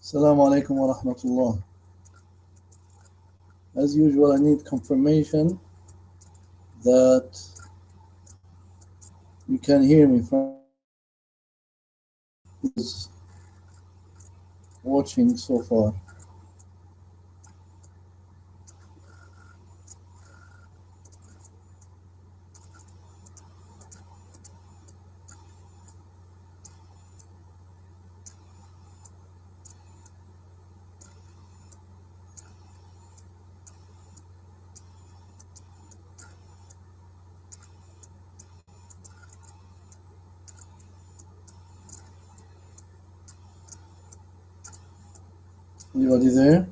Assalamu alaikum wa rahmatullah. As usual, I need confirmation that you can hear me from who's watching so far. Anybody there?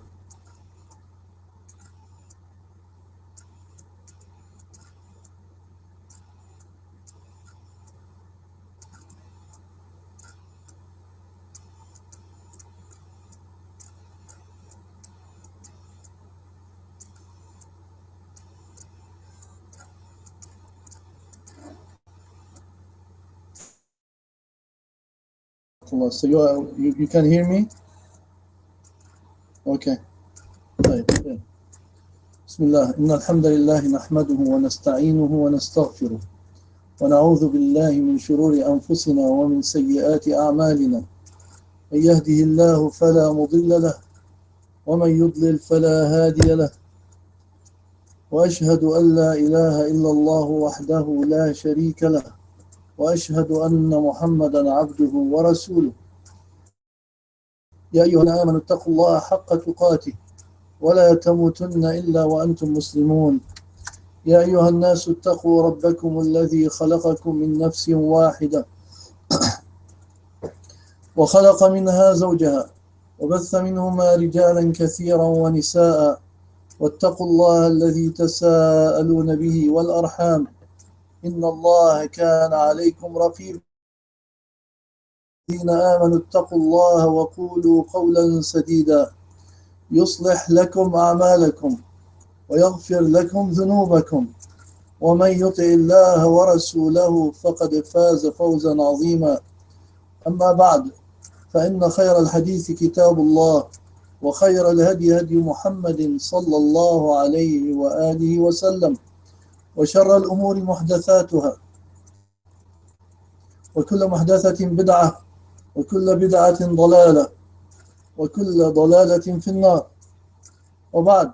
So you can hear me? Okay. طيب. بسم الله إن الحمد لله نحمده ونستعينه ونستغفره ونعوذ بالله من شرور أنفسنا ومن سيئات أعمالنا من يهده الله فلا مضل له ومن يضلل فلا هادي له وأشهد أن لا إله إلا الله وحده لا شريك له وأشهد أن محمدا عبده ورسوله يا أيها الذين آمنوا اتقوا الله حق تقاته ولا تموتن إلا وأنتم مسلمون يا أيها الناس اتقوا ربكم الذي خلقكم من نفس واحدة وخلق منها زوجها وبث منهما رجالا كثيرا ونساء واتقوا الله الذي تساءلون به والأرحام إن الله كان عليكم رقيبا الذين آمنوا اتقوا الله وقولوا قولا سديدا يصلح لكم أعمالكم ويغفر لكم ذنوبكم ومن يطع الله ورسوله فقد فاز فوزا عظيما أما بعد فإن خير الحديث كتاب الله وخير الهدي هدي محمد صلى الله عليه وآله وسلم وشر الأمور محدثاتها وكل محدثة بدعة وكل بدعة ضلالة وكل ضلالة في النار وبعد.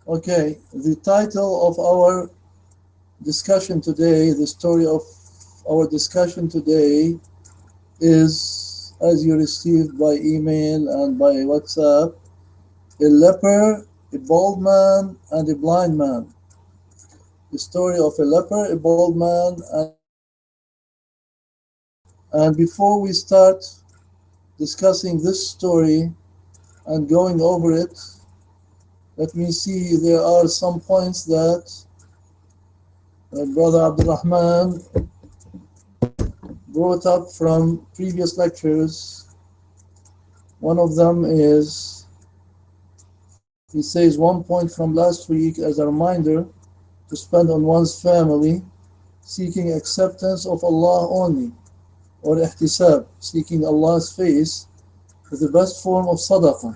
Okay, the title of our discussion today, the story of our discussion today is, as you received by email and by WhatsApp, a leper, a bald man, and a blind man. The story of a leper, a bald man, and before we start discussing this story and going over it, let me see, there are some points that Brother Abdurrahman brought up from previous lectures. One of them is, he says, one point from last week as a reminder to spend on one's family, seeking acceptance of Allah only, or ihtisab, seeking Allah's face, is the best form of sadaqah.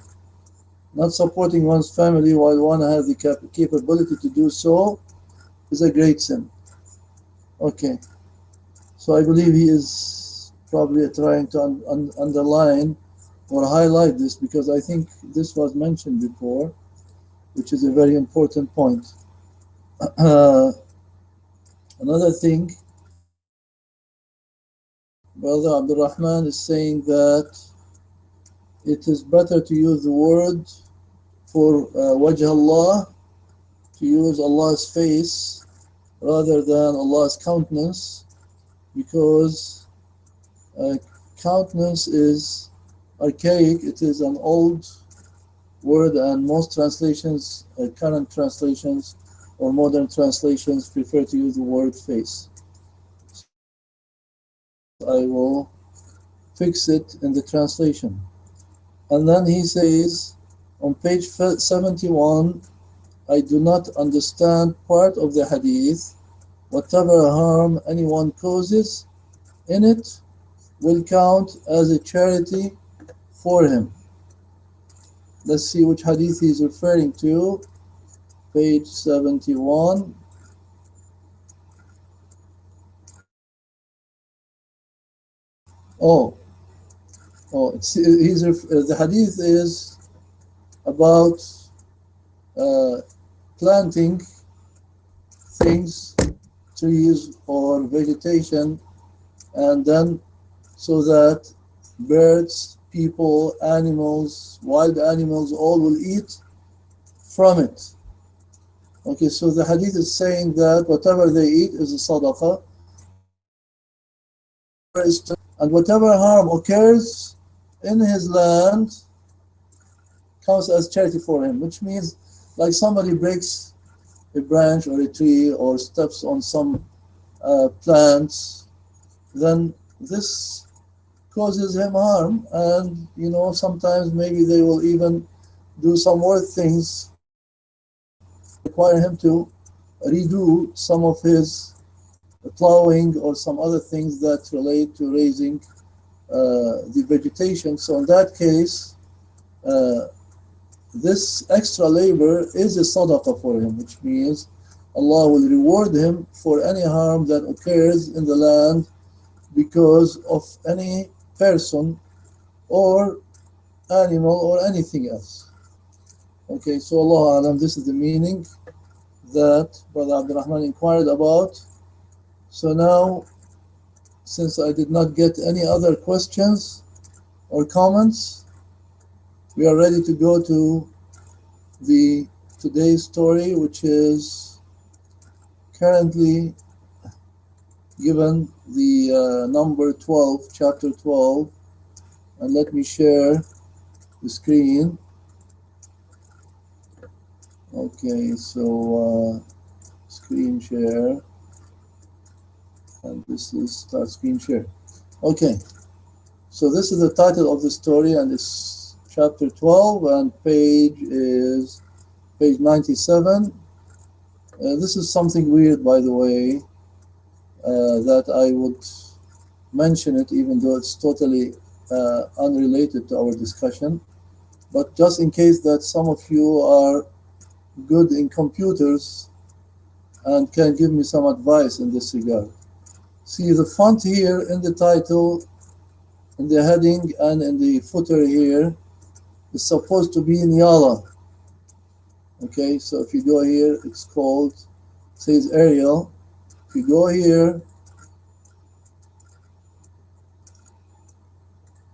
Not supporting one's family while one has the capability to do so is a great sin. Okay, so I believe he is probably trying to underline or highlight this, because I think this was mentioned before, which is a very important point. Another thing, Brother Abdul Rahman is saying that it is better to use the word for wajh Allah, to use Allah's face rather than Allah's countenance, because countenance is archaic, it is an old word, and most translations, current translations or modern translations, prefer to use the word face. I will fix it in the translation. And then he says on page 71, I do not understand part of the hadith. Whatever harm anyone causes in it, will count as a charity for him. Let's see which hadith he's referring to. Page 71. Oh, the hadith is about uh, planting things, trees or vegetation, and then so that birds, people, animals, wild animals, all will eat from it. Okay, so the hadith is saying that whatever they eat is a sadaqah, and whatever harm occurs in his land counts as charity for him, which means like somebody breaks a branch or a tree or steps on some plants, then this causes him harm, and sometimes maybe they will even do some worse things, require him to redo some of his plowing or some other things that relate to raising the vegetation. So in that case, this extra labor is a sadaqah for him, which means Allah will reward him for any harm that occurs in the land because of any person or animal or anything else. Okay, so Allah Alam, this is the meaning that Brother Abdurrahman inquired about. So now, since I did not get any other questions or comments, we are ready to go to the today's story, which is currently given the number 12, chapter 12, and let me share the screen. Okay, so screen share, and this is start screen share. Okay, so this is the title of the story, and it's chapter 12, and page is page 97. This is something weird, by the way, that I would mention it, even though it's totally unrelated to our discussion. But just in case that some of you are good in computers and can give me some advice in this regard. See, the font here in the title, in the heading, and in the footer here is supposed to be in Yala. Okay, so if you go here, it's called, says Arial. If you go here,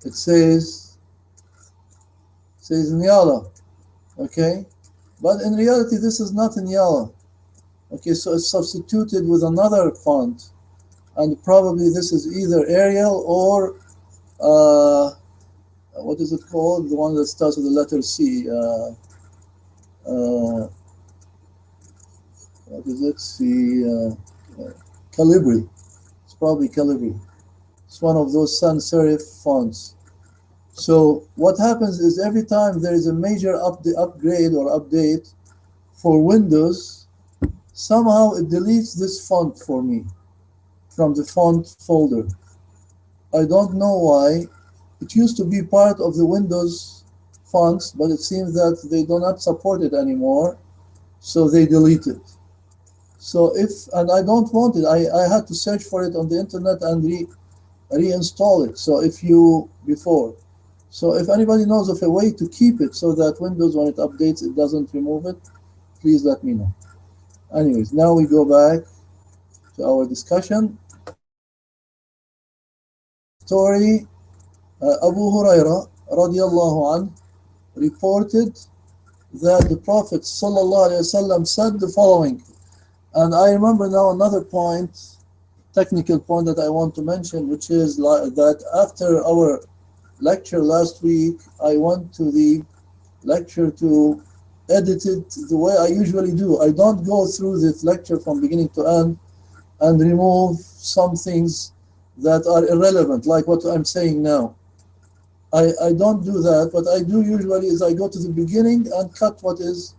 it says Nyala. Okay, but in reality, this is not Nyala. Okay, so it's substituted with another font, and probably this is either Arial or what is it called? The one that starts with the letter C. What is it? C. Calibri. It's probably Calibri. It's one of those sans serif fonts. So what happens is every time there is a major upgrade or update for Windows, somehow it deletes this font for me from the font folder. I don't know why. It used to be part of the Windows fonts, but it seems that they do not support it anymore, so they delete it. So and I don't want it, I had to search for it on the internet and reinstall it. So if anybody knows of a way to keep it so that Windows, when it updates, it doesn't remove it, please let me know. Anyways, now we go back to our discussion. Story, Abu Huraira radiallahu anh reported that the Prophet sallallahu alaihi wasallam said the following. And I remember now another point, technical point that I want to mention, which is that after our lecture last week, I went to the lecture to edit it the way I usually do. I don't go through this lecture from beginning to end and remove some things that are irrelevant, like what I'm saying now. I don't do that. What I do usually is I go to the beginning and cut what is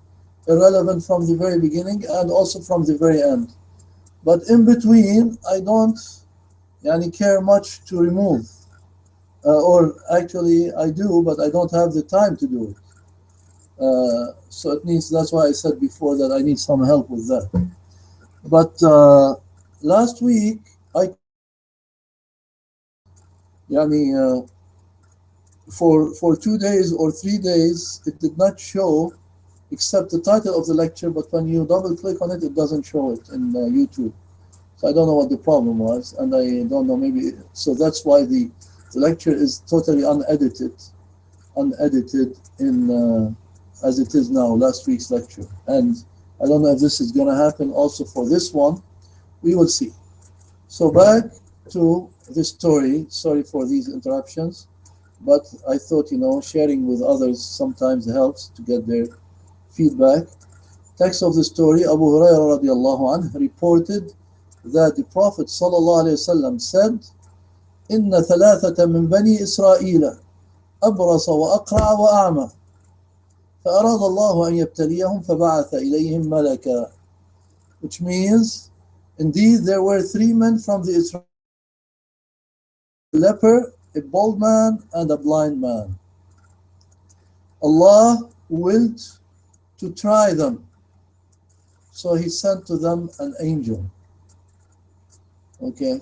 irrelevant from the very beginning and also from the very end. But in between, I don't care much to remove. or actually I do, but I don't have the time to do it. So it needs. That's why I said before that I need some help with that. But last week I yani, for 2 days or 3 days it did not show except the title of the lecture. But when you double click on it, it doesn't show it in YouTube. So I don't know what the problem was, and I don't know, maybe so that's why the lecture is totally unedited in as it is now, last week's lecture. And I don't know if this is going to happen also for this one. We will see. So back to the story. Sorry for these interruptions, but I thought, sharing with others sometimes helps to get their feedback. Text of the story: Abu Hurairah radiallahu anh reported that the Prophet sallallahu alaihi wasallam said, إن ثلاثة من بني إسرائيل أبرص وأقرع وأعمى فأراد الله أن يبتليهم فبعث إليهم ملكا. Which means, indeed, there were 3 men from the Israel: a leper, a bald man, and a blind man. Allah willed to try them, so He sent to them an angel. Okay.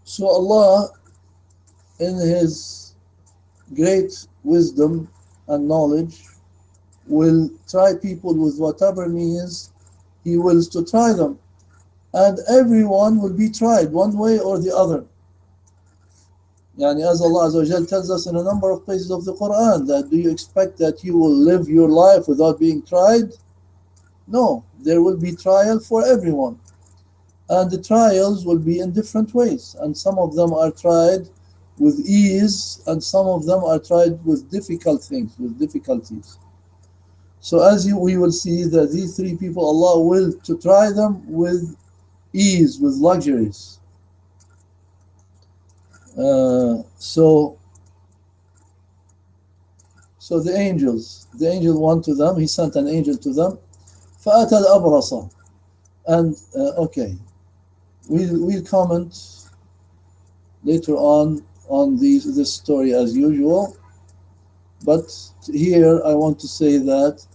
So Allah, in His great wisdom and knowledge, will try people with whatever means He wills to try them. And everyone will be tried one way or the other. As Allah Azza wa Jal tells us in a number of places of the Quran, that do you expect that you will live your life without being tried? No, there will be trial for everyone. And the trials will be in different ways. And some of them are tried with ease, and some of them are tried with difficult things, with difficulties. So as we will see that these 3 people, Allah will to try them with ease, with luxuries. So the angel went to them. He sent an angel to them. فأتى الأبرص. And okay, we'll comment later on this story as usual. But here I want to say that,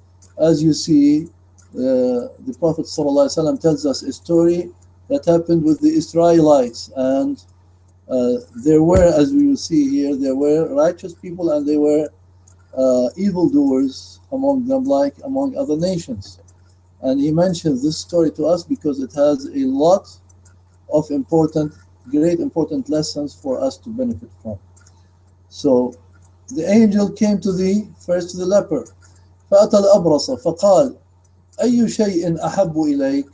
as you see, the Prophet ﷺ tells us a story that happened with the Israelites, and there were, as we will see here, there were righteous people and there were evildoers among them, like among other nations. And he mentions this story to us because it has a lot of great important lessons for us to benefit from. So the angel came first to the leper. فأتى الأبرص فقال أي شيء أحب إليك؟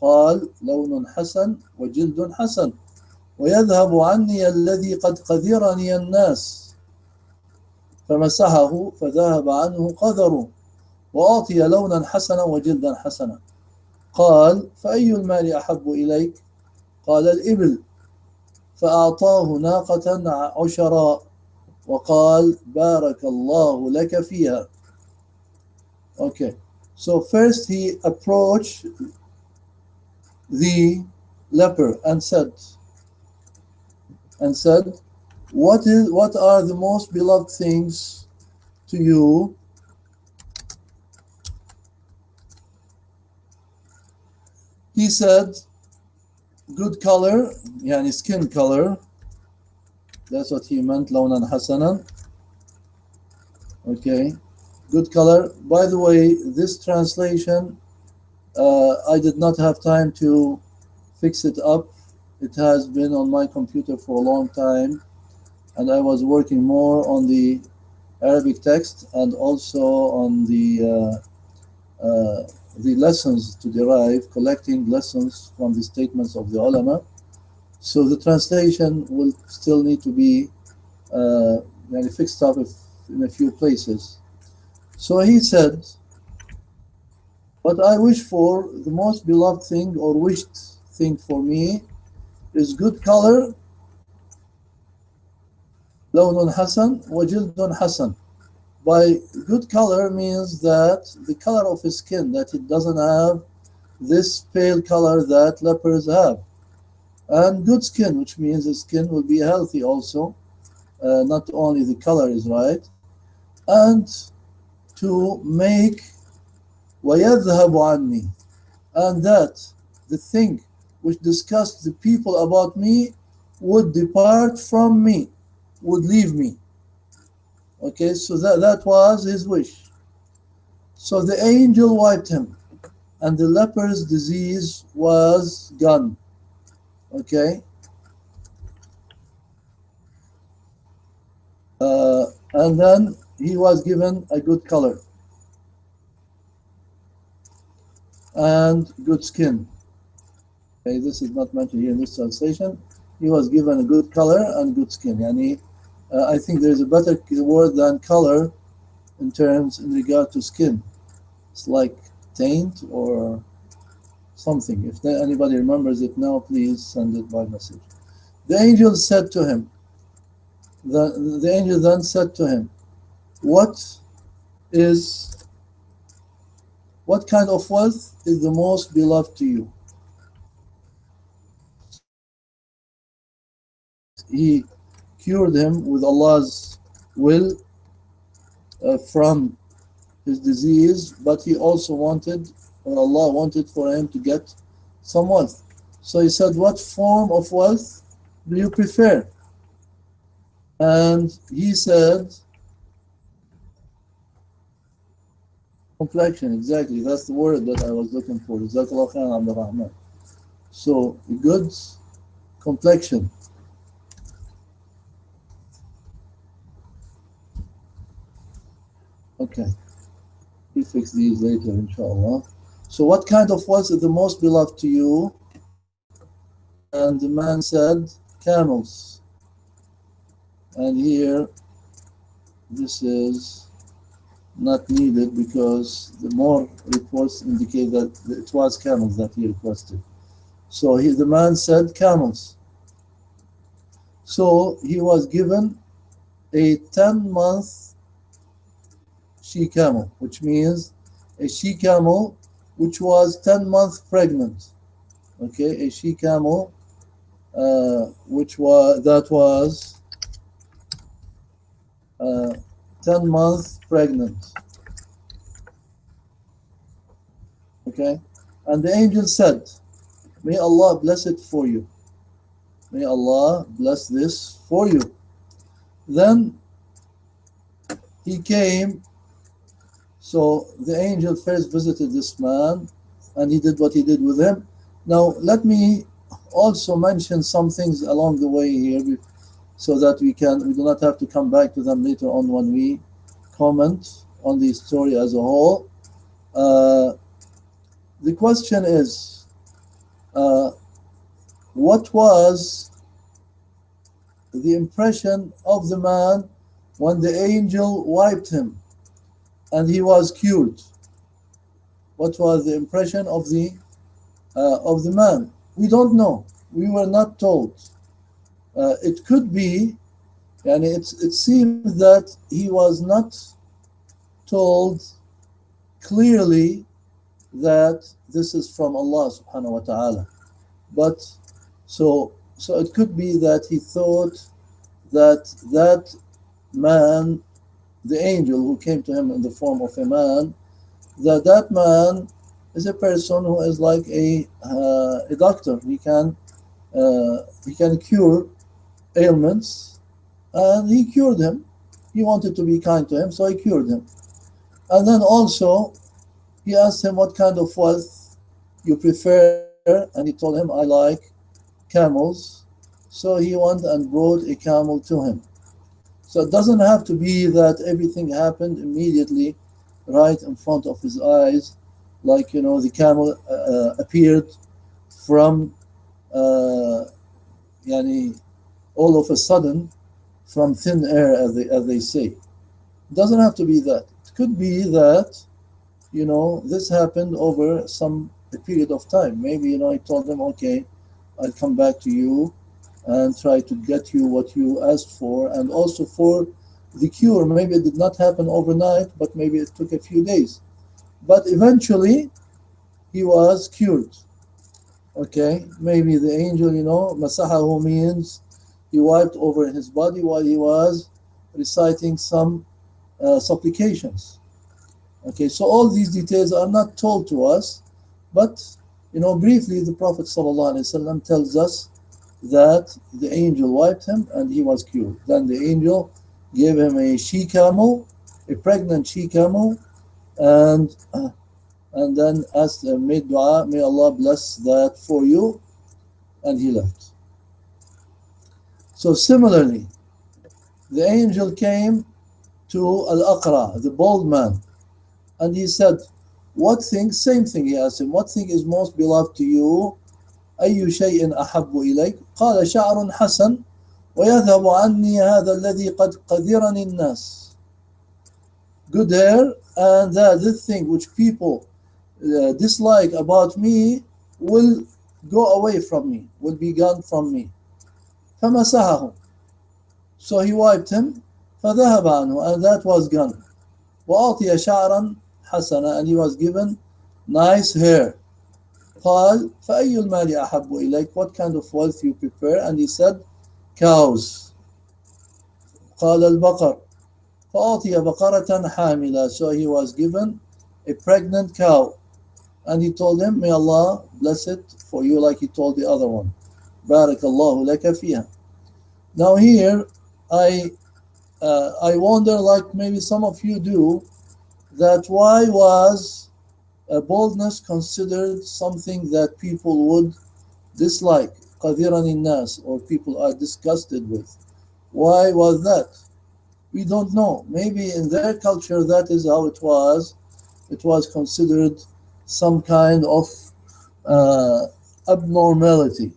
قال لون حسن وجلد حسن ويذهب عني الذي قد قذرني الناس. فمسحه فذهب عنه قذره وأعطي لونا حسنا وجلدا حسنا. قال فأي المال أحب إليك؟ قال الإبل. فأعطاه ناقة عشراء وقال بارك الله لك فيها. Okay, so first he approached the leper and said, what are the most beloved things to you? He said, good color, yani skin color. That's what he meant, lawnan hasanan. Okay, good color. By the way, this translation, I did not have time to fix it up. It has been on my computer for a long time, and I was working more on the Arabic text and also on the lessons to derive, collecting lessons from the statements of the ulama. So the translation will still need to be fixed up in a few places. So he said, what I wish for, the most beloved thing or wished thing for me is good color, lawnun hasan wa jildun hasan. By good color means that the color of his skin, that it doesn't have this pale color that lepers have. and good skin, which means the skin will be healthy also. Not only the color is right, and to make وَيَذْهَبُ عَنِّي, and that the thing which disgusts the people about me would depart from me, would leave me. Okay, so that was his wish. So the angel wiped him, and the leper's disease was gone. Okay, and then he was given a good color and good skin. Okay, this is not mentioned here in this translation. He was given a good color and good skin. Yani, I think there is a better word than color in regard to skin. It's like taint or something. If anybody remembers it now, please send it by message. The angel said to him, the angel then said to him, what is what kind of wealth is the most beloved to you? He cured him with Allah's will from his disease, but he also wanted, or Allah wanted for him to get some wealth. So he said, what form of wealth do you prefer? And he said, complexion, exactly. That's the word that I was looking for. Jazakallah khair, Abdul Rahman. So, good complexion. Okay. We'll fix these later, inshallah. So, what kind of wealth is the most beloved to you? And the man said, camels. And here, this is not needed because the more reports indicate that it was camels that he requested. So the man said camels. So he was given a 10-month she camel, which means a she camel which was 10 months pregnant. Okay, a she camel which was 10 months pregnant. Okay, and the angel said, may Allah bless it for you. May Allah bless this for you. Then he came. So the angel first visited this man, and he did what he did with him. Now let me also mention some things along the way here, so that we do not have to come back to them later on when we comment on the story as a whole. The question is, what was the impression of the man when the angel wiped him and he was cured? What was the impression of the man? We don't know. We were not told. It could be, and it seems that he was not told clearly that this is from Allah subhanahu wa ta'ala. But so it could be that he thought that man, the angel who came to him in the form of a man, that man is a person who is like a doctor. He can cure ailments, and he cured him. He wanted to be kind to him, so he cured him. And then also he asked him what kind of wealth you prefer, and he told him, I like camels. So he went and brought a camel to him. So it doesn't have to be that everything happened immediately right in front of his eyes, like, the camel appeared from all of a sudden from thin air, as they say. It doesn't have to be that. It could be that this happened over a period of time. Maybe I told them, okay, I'll come back to you and try to get you what you asked for, and also for the cure. Maybe it did not happen overnight, but maybe it took a few days. But eventually he was cured. Okay, maybe the angel, masahahu means he wiped over his body while he was reciting some supplications. Okay, so all these details are not told to us, but briefly, the Prophet ﷺ tells us that the angel wiped him and he was cured. Then the angel gave him a she camel, a pregnant she camel, and and then asked, made dua, may Allah bless that for you, and he left. So similarly, the angel came to Al-Aqra, the bald man, and he said, what thing, same thing he asked him, what thing is most beloved to you? أي شيء أحب إليك؟ قال شعر حسن ويذهب عني هذا الذي قد قذرني الناس. Good hair, and that this thing which people dislike about me will go away from me, will be gone from me. فمسحه. So he wiped him, فذهب عنه, and that was gone. وأعطي شعرا حسنا, and he was given nice hair. قال فأي المال أحب إليك? What kind of wealth you prefer? And he said, cows. قال البقر فأعطي بقرة حاملة. So he was given a pregnant cow, and he told him, may Allah bless it for you like he told the other one. بارك الله لك فيها. Now here I wonder, like maybe some of you do, that why was boldness considered something that people would dislike, قذرا الناس, or people are disgusted with? Why was that? We don't know. Maybe in their culture that is how it was. It was considered some kind of abnormality.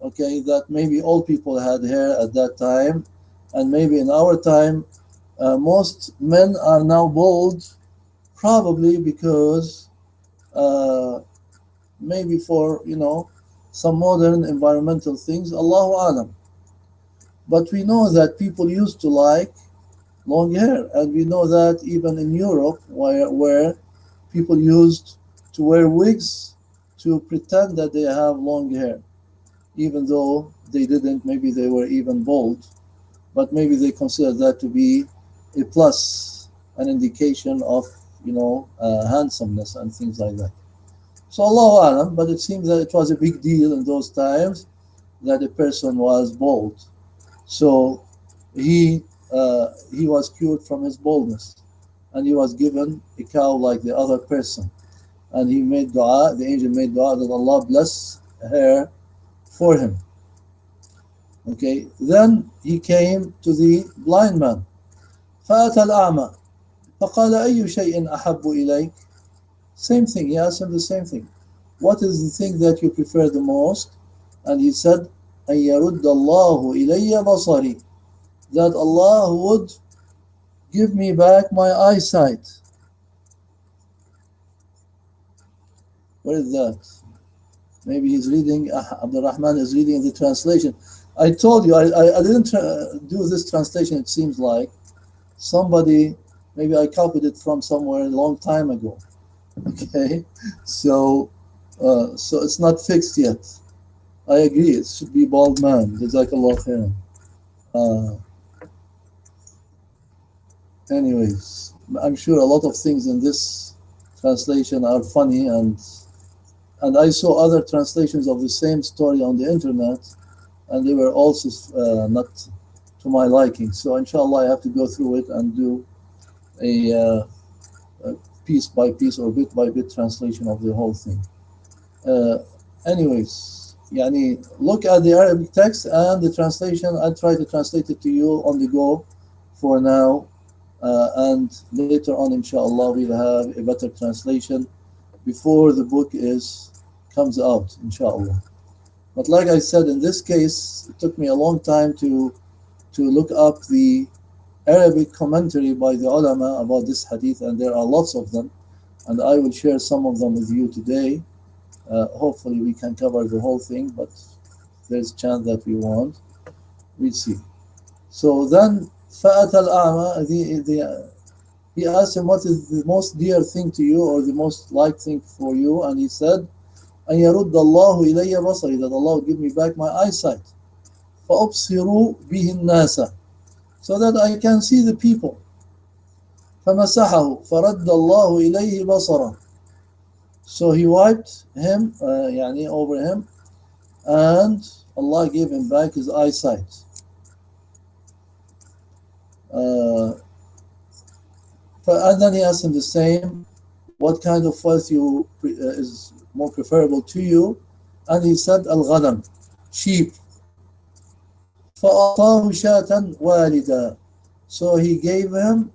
Okay, that maybe all people had hair at that time, and maybe in our time most men are now bald, probably because maybe for some modern environmental things, Allahu Alam. But we know that people used to like long hair, and we know that even in Europe, where people used to wear wigs to pretend that they have long hair, even though they didn't, maybe they were even bald, but maybe they considered that to be a plus, an indication of handsomeness and things like that. So Allahu Alam, but it seems that it was a big deal in those times that a person was bald. So he was cured from his baldness, and he was given a cow like the other person, and he made dua. The angel made dua that Allah bless her for him. Okay, then he came to the blind man. فأتى الأعمى فقال أي شيء أحب إليك? Same thing, he asked him the same thing. What is the thing that you prefer the most? And he said, أن يرد الله إلي بصري, that Allah would give me back my eyesight. Where is that? Maybe he's reading, Abdul Rahman is reading the translation. I told you, I didn't do this translation, it seems like. Somebody, maybe I copied it from somewhere a long time ago. Okay, so it's not fixed yet. I agree, it should be bald man. Jazakallah khairan. Anyways, I'm sure a lot of things in this translation are funny, and I saw other translations of the same story on the internet, and they were also not to my liking. So inshallah I have to go through it and do a piece by piece or bit by bit translation of the whole thing. Anyways, look at the Arabic text and the translation. I'll try to translate it to you on the go for now, and later on inshallah we'll have a better translation before the book comes out, inshallah. But like I said, in this case, it took me a long time to look up the Arabic commentary by the ulama about this hadith, and there are lots of them, and I will share some of them with you today. Hopefully we can cover the whole thing, but there's a chance that we won't. We'll see. So then, فَأَتَى الْأَعْمَى, he asked him, what is the most dear thing to you, or the most liked thing for you? And he said, أن يرد الله إلي بصري, that Allah will give me back my eyesight. فأبصر به الناس, so that I can see the people. فمسحه فرد الله إليه بصره, so he wiped him يعني over him, and Allah gave him back his eyesight. And then he asked him the same, what kind of wealth is more preferable to you? And he said, al-ghanam, sheep. فَأَعْطَاهُ شَاةً وَالِدًا, so he gave him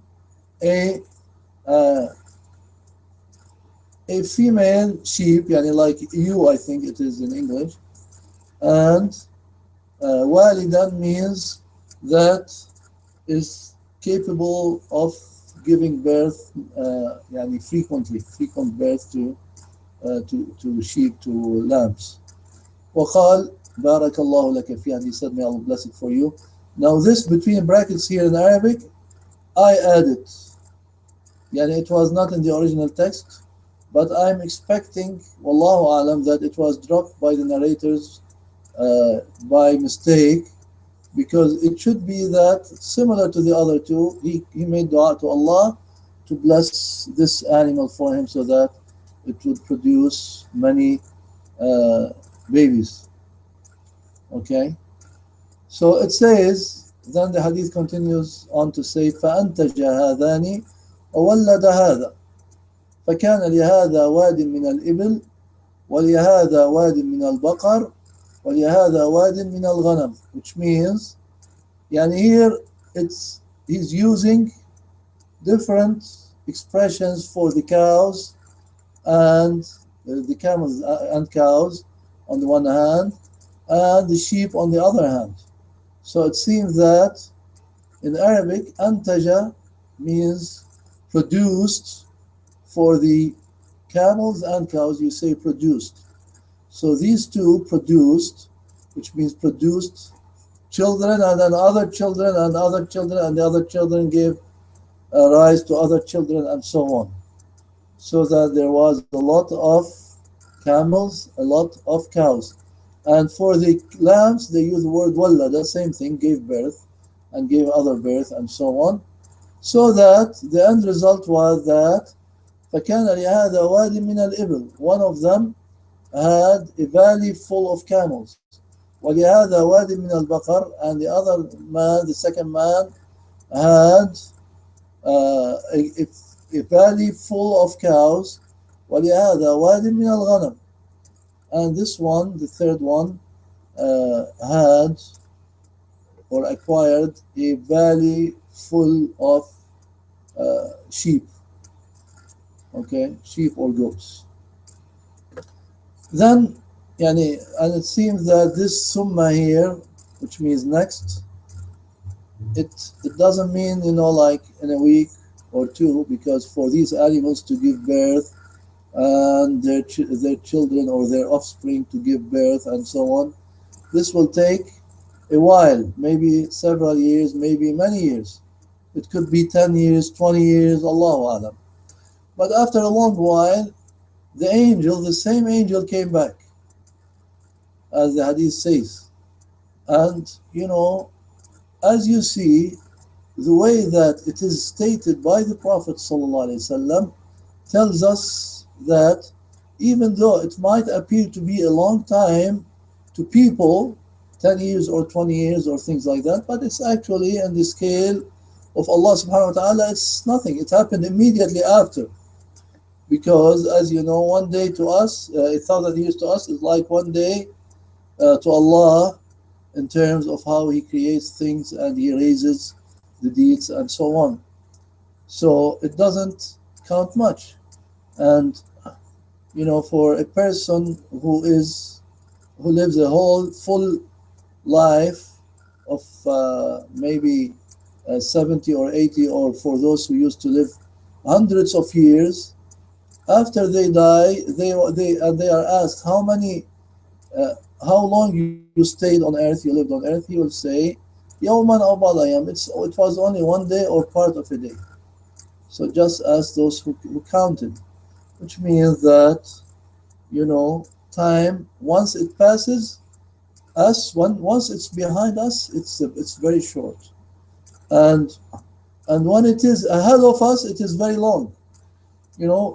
a female sheep, yani like you, I think it is in English. And walidan means that is capable of giving birth, yani frequent birth to sheep, to lambs. وقال بارك الله لك فيها, and he said, may Allah bless it for you. Now this between brackets here in Arabic, I added, yani it was not in the original text, but I'm expecting, wallahu alam, that it was dropped by the narrators by mistake, because it should be that similar to the other two, he made dua to Allah to bless this animal for him so that it would produce many babies. Okay, so it says, then the hadith continues on to say, فَأَنْتَجَ هَذَانِ وَوَلَّدَ هَذَا فكان لهذا واد من الإبل ولهذا واد من البقر ولهذا واد من الغنم, which means, yani here he's using different expressions for the cows and the camels and cows on the one hand, and the sheep on the other hand. So it seems that in Arabic, antaja means produced. For the camels and cows, you say produced. So these two produced, which means produced children, and then other children, and other children, and the other children gave rise to other children, and so on. So that there was a lot of camels, a lot of cows. And for the lambs, they use the word walla, the same thing, gave birth, and gave other birth, and so on. So that the end result was that فكان لهذا واد من الإبل, one of them had a valley full of camels. ولهذا واد من البقر, and the other man, the second man, had a valley full of cows. ولهذا واد من الغنم, and this one, the third one, had or acquired a valley full of sheep. Okay, sheep or goats. Then, and it seems that this summa here, which means next, it doesn't mean, like in a week or two, because for these animals to give birth and their children or their offspring to give birth and so on, this will take a while, maybe several years, maybe many years. It could be 10 years, 20 years, Allahu Alam. But after a long while, the same angel came back, as the hadith says. And, as you see, the way that it is stated by the Prophet ﷺ tells us that even though it might appear to be a long time to people, 10 years or 20 years or things like that, but it's actually in the scale of Allah subhanahu wa ta'ala, it's nothing. It happened immediately after. Because, as you know, one day to us, 1,000 years to us is like one day to Allah, in terms of how He creates things and He raises the deeds and so on. So it doesn't count much. And, for a person who lives a whole full life of maybe 70 or 80, or for those who used to live hundreds of years, after they die, they are asked how long you stayed on earth, you lived on earth. He will say, "Yawman aw ba'da ayyam." It was only one day or part of a day. So just ask those who counted, which means that time, once it passes us, once it's behind us, it's very short. And when it is ahead of us, it is very long.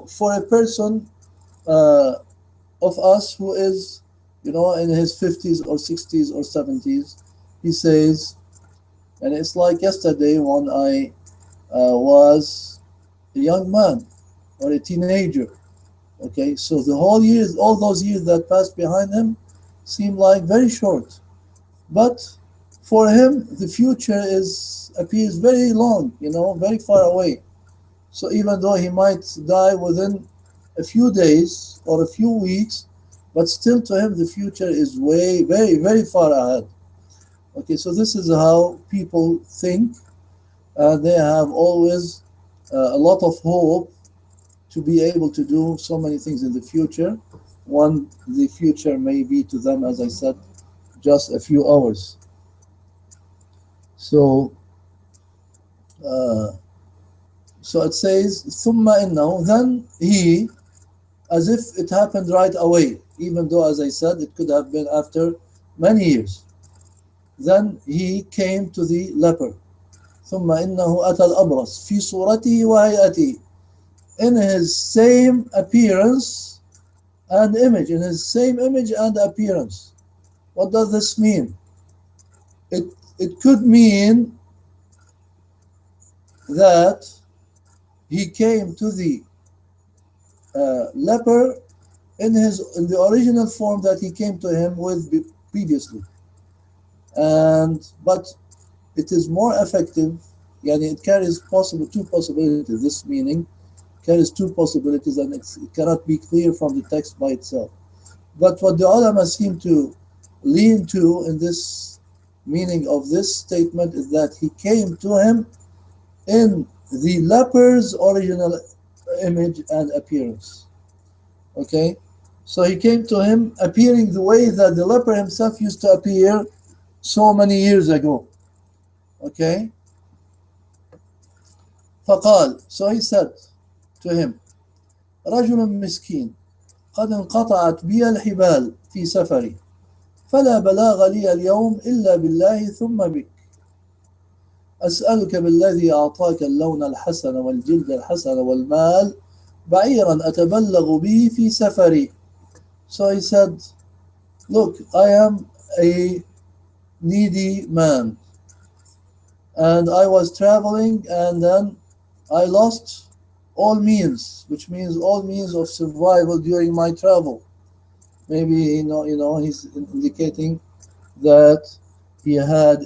For a person uh, of us who is, in his 50s or 60s or 70s, he says, and it's like yesterday when I was a young man or a teenager. Okay, so the whole years, all those years that passed behind him seem like very short. But for him, the future appears very long, very far away. So even though he might die within a few days or a few weeks, but still to him the future is way, very, very far ahead. Okay, so this is how people think. They have always a lot of hope to be able to do so many things in the future, when the future may be to them, as I said, just a few hours. So, uh, so it says, ثُمَّ إِنَّهُ, then he, as if it happened right away, even though, as I said, it could have been after many years. Then he came to the leper. ثُمَّ إِنَّهُ أَتَى الْأَبْرَص فِي صُورَتِهِ وَهَيْئَتِهِ, in his same appearance and image, in his same image and appearance. What does this mean? It could mean that he came to the leper in the original form that he came to him with previously, but it is more effective. Yani it carries two possibilities. This meaning carries two possibilities, and it cannot be clear from the text by itself. But what the ulama seem to lean to in this meaning of this statement is that he came to him in the leper's original image and appearance. Okay, so he came to him appearing the way that the leper himself used to appear so many years ago. Okay, فقال, so he said to him, رجل مسكين قد انقطعت بي الحبال في سفري فلا بلاغ لي اليوم إلا بالله ثم بك أسألك بالذي أعطاك اللون الحسن والجلد الحسن والمال بعيرا أتبلغ به في سفري. So he said, look, I am a needy man, and I was traveling, and then I lost all means, which means all means of survival during my travel. Maybe he's indicating that he had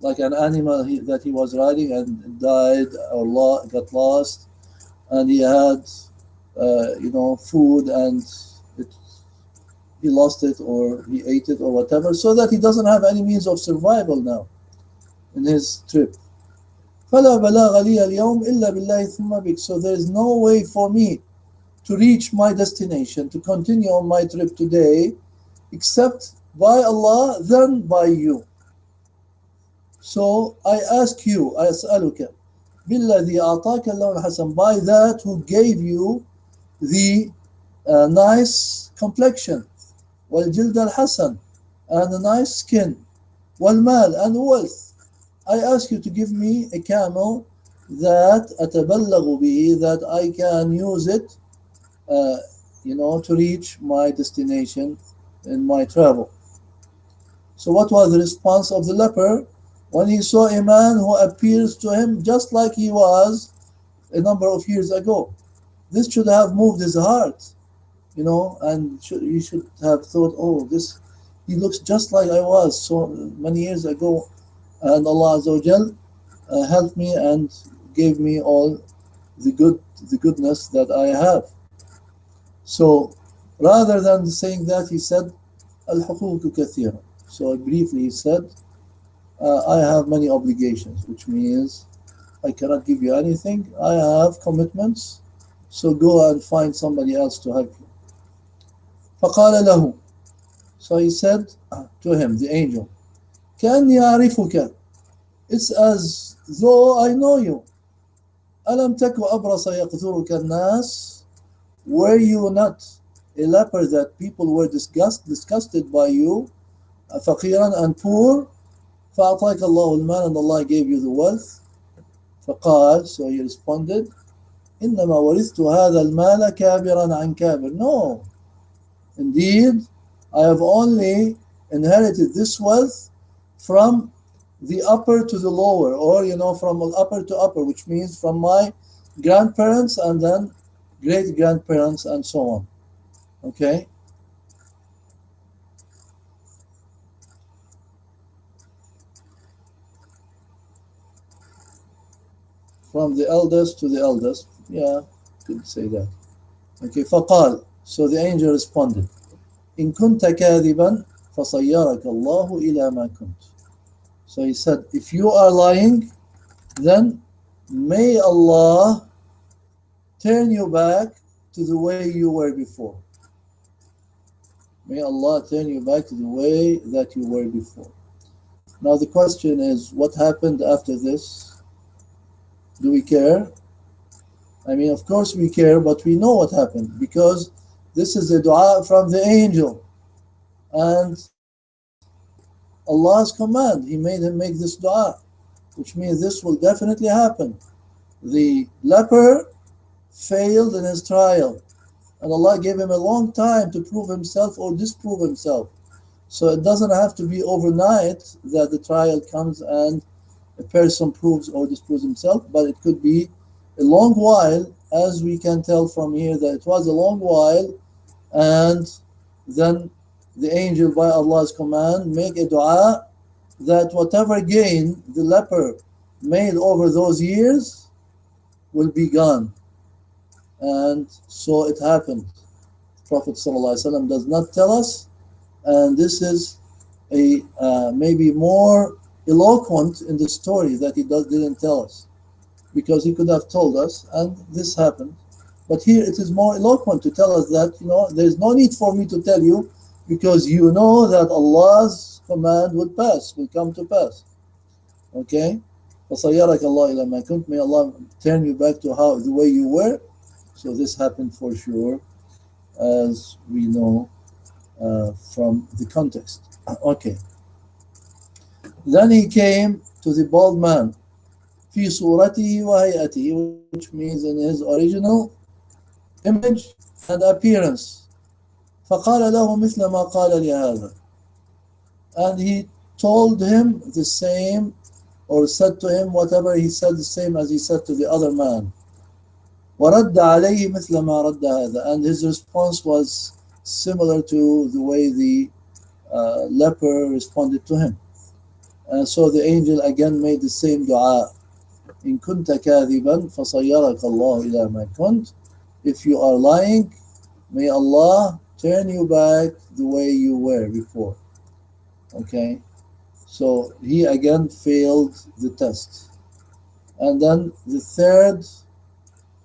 like an animal that he was riding and died or got lost, and he had food, and he lost it or he ate it or whatever, so that he doesn't have any means of survival now in his trip. فلا بلاغ لي اليوم إلا بالله ثم بك. So there is no way for me to reach my destination, to continue on my trip today, except by Allah, then by you. So I ask you, I أسألك بالذي أعطاك اللون الحسن, by that who gave you the nice complexion, والجلد الحسن, and a nice skin, والمال, and wealth. I ask you to give me a camel that أتبلغ به, that I can use it to reach my destination in my travel. So what was the response of the leper when he saw a man who appears to him just like he was a number of years ago? This should have moved his heart, and he should have thought, oh, he looks just like I was so many years ago, and Allah Azza wa Jal helped me and gave me all the goodness that I have. So rather than saying that, he said, al-huquq kathira. So briefly he said, I have many obligations, which means I cannot give you anything. I have commitments, so go and find somebody else to help you. فقال له, so he said to him, the angel, كأني أعرفك, it's as though I know you. ألم تك أبرص يقتلك الناس, were you not a leper that people were disgusted by you, فقيرا and poor, فأعطاك الله المال, and Allah gave you the wealth. فقال, so he responded, إنما ورثت هذا المال كابرا عن كابر. No, indeed, I have only inherited this wealth from the upper to the lower, or from upper to upper, which means from my grandparents and then great grandparents and so on. Okay? From the eldest to the eldest. Yeah, could say that. Okay, فقال, so the angel responded, إن كنت كاذبا فصيرك الله إلى ما كنت. So he said, if you are lying, then may Allah turn you back to the way you were before. May Allah turn you back to the way that you were before. Now the question is, what happened after this? Do we care? I mean, of course we care, but we know what happened, because this is a dua from the angel. And Allah's command, He made him make this dua, which means this will definitely happen. The leper failed in his trial, and Allah gave him a long time to prove himself or disprove himself. So it doesn't have to be overnight that the trial comes and a person proves or disproves himself, but it could be a long while, as we can tell from here that it was a long while, and then the angel, by Allah's command, make a dua that whatever gain the leper made over those years will be gone. And so it happened. Prophet ﷺ does not tell us, and this is a maybe more eloquent in the story that he didn't tell us, because he could have told us and this happened. But here it is more eloquent to tell us that there's no need for me to tell you, because you know that Allah's command will come to pass. Okay? فَصَيَّرَكَ اللَّهُ إِلَى مَا كُنْتَ. May Allah turn you back to the way you were. So this happened for sure, as we know from the context. Okay. Then he came to the bald man, في صورته وهيئته, which means in his original image and appearance. فقال له مثل ما قال لهذا. And he told him the same, or said to him whatever he said, the same as he said to the other man. وَرَدَّ عَلَيْهِ مِثْلَ مَا رَدَّ هَذَا. And his response was similar to the way the leper responded to him. And so the angel again made the same dua. إِن كُنْتَ كَاذِبًا فَصَيَّرَكَ اللَّهُ إِلَى مَا كُنْتَ. If you are lying, may Allah turn you back the way you were before. Okay? So he again failed the test. And then the third,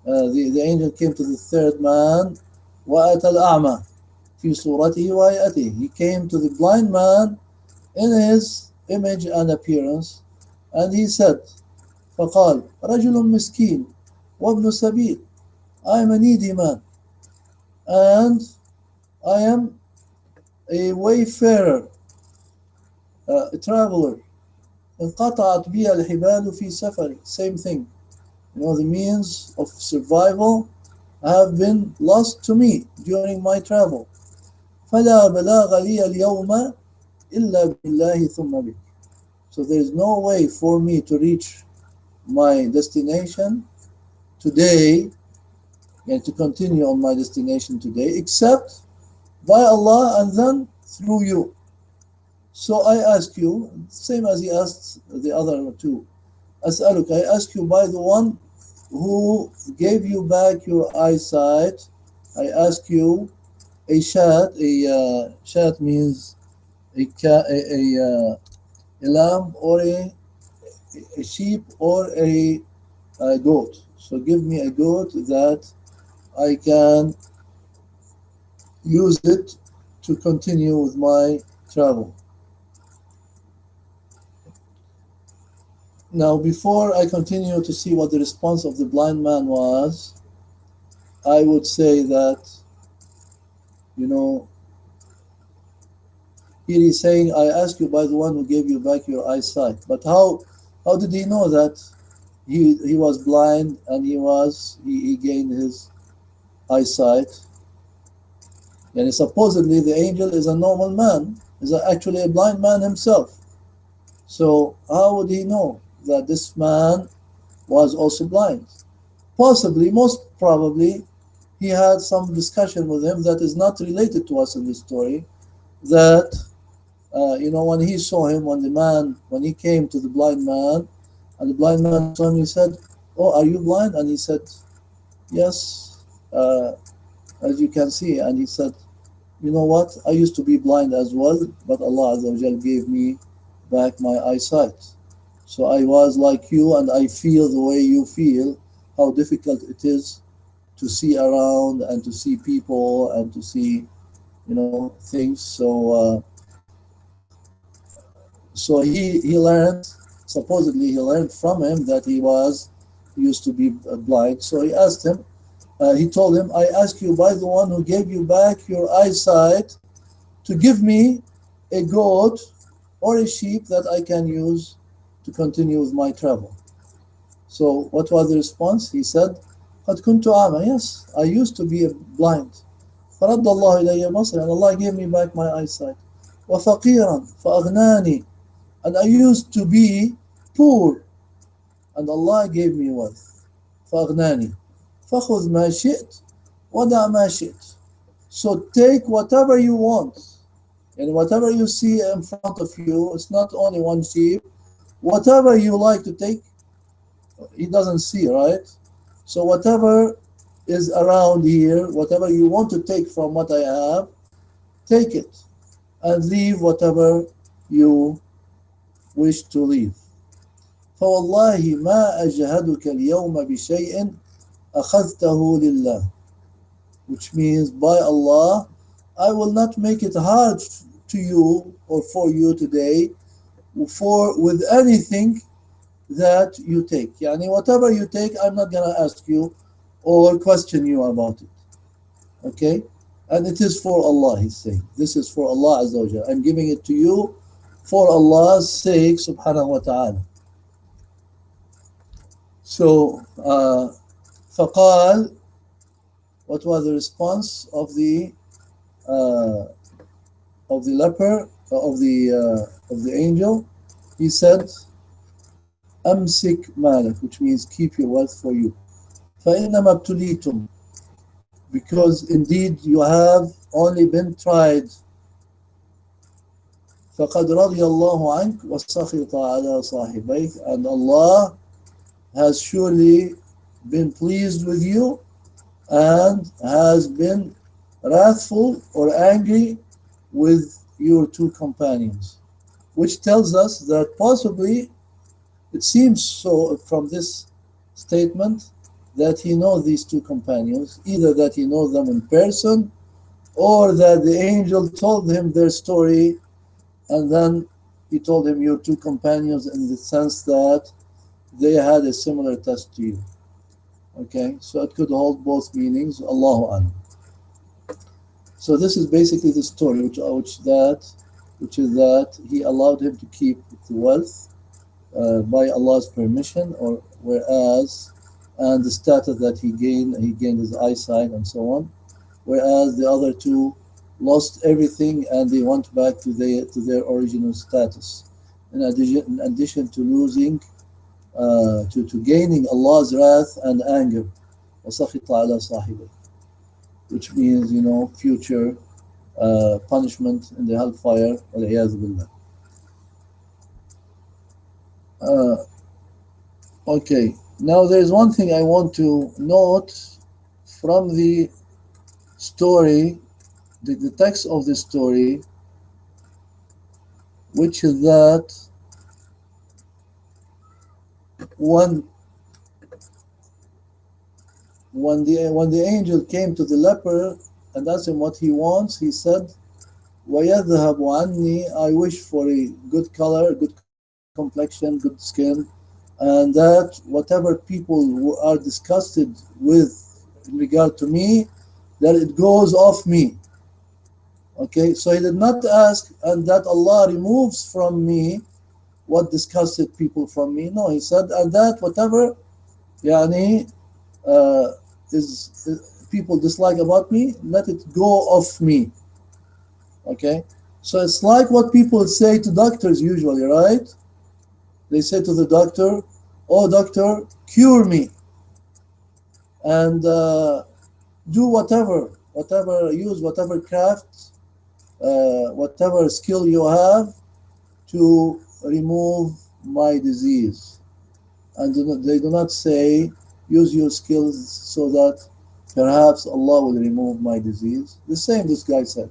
the angel came to the third man, وَأَتَى الْأَعْمَى فِي صُورَتِهِ وَهَيْئَتِهِ. He came to the blind man in his image and appearance, and he said, فَقَالَ رَجُلٌ مِسْكِينٌ وَابْنُ سَبِيلٍ. I am a needy man, and I am a wayfarer, a traveler. انقطعت بي الحبال في سفري. Same thing. The means of survival have been lost to me during my travel. فلا بلاغ لي اليوم إلا بالله ثم بك. So there is no way for me to reach my destination today, and to continue on my destination today, except by Allah and then through you. So I ask you, same as he asked the other two, أسألك, I ask you by the one who gave you back your eyesight, I ask you a shat. Shat means a lamb, or a sheep, or a goat. So give me a goat that I can use it to continue with my travel. Now, before I continue to see what the response of the blind man was, I would say that you know, here he's saying, I ask you by the one who gave you back your eyesight. But how did he know that he was blind and he gained his eyesight? And supposedly the angel is a normal man, is actually a blind man himself. So how would he know that this man was also blind? Possibly, most probably, he had some discussion with him that is not related to us in the story. That when he saw him, when he came to the blind man, and the blind man saw him, he said, "Oh, are you blind?" And he said, "Yes, as you can see." And he said, "You know what? I used to be blind as well, but Allah Azza wa Jal gave me back my eyesight. So I was like you, and I feel the way you feel, how difficult it is to see around and to see people and to see, things." So he learned, supposedly he learned from him that he used to be blind. So he asked him, he told him, "I ask you by the one who gave you back your eyesight to give me a goat or a sheep that I can use to continue with my travel." So what was the response? He said, "قد كنت أعمى." Yes, I used to be blind. فرد الله إلي بصري, and Allah gave me back my eyesight. وفقيرا فأغناني, and I used to be poor, and Allah gave me wealth. فأغناني فخذ ما شئت ودع ما شئت. So take whatever you want, and whatever you see in front of you, it's not only one sheep. Whatever you like to take, he doesn't see, right? So whatever is around here, whatever you want to take from what I have, take it, and leave whatever you wish to leave. فوالله ما أجهدك اليوم بشيء أخذته لله. Which means, by Allah, I will not make it hard to you or for you today with anything that you take. Yani whatever you take, I'm not going to ask you or question you about it. Okay? And it is for Allah, he's saying. This is for Allah Azza wa Jalla. I'm giving it to you for Allah's sake, subhanahu wa ta'ala. So, فقال, what was the response of the leper, of the angel? He said, "Amsik malik," which means keep your wealth for you. فَإِنَّمَا ابْتُلِيتُمْ, because indeed you have only been tried. فَقَدْ رَضِيَ اللَّهُ عَنْكَ وَسَخِطَ عَلَى صَاحِبَيْكَ, and Allah has surely been pleased with you and has been wrathful or angry with your two companions. Which tells us that possibly, it seems so from this statement, that he knows these two companions, either that he knows them in person, or that the angel told him their story, and then he told him, "Your two companions," in the sense that they had a similar test to you. Okay, so it could hold both meanings. Allahu A'lam. So this is basically the story, which is that he allowed him to keep the wealth by Allah's permission, or and the status that he gained his eyesight and so on, whereas the other two lost everything and they went back to their original status. In addition to losing, to gaining Allah's wrath and anger, وَسَخِطَ عَلَى صَاحِبَيْهِ, which means, future punishment in the hellfire. Okay, now there's one thing I want to note from the story, the text of the story, which is that when the angel came to the leper and asked him what he wants, he said, وَيَذْهَبُ عَنِّي, I wish for a good color, good complexion, good skin, and that whatever people are disgusted with in regard to me, that it goes off me. Okay, so he did not ask and that Allah removes from me what disgusted people from me. No, he said, and that whatever yani, uh, people dislike about me, let it go off me. Okay, so it's like what people say to doctors usually, right? They say to the doctor, "Oh, doctor, cure me and do use whatever craft, whatever skill you have to remove my disease." And they do not say, "Use your skills so that perhaps Allah will remove my disease." The same this guy said.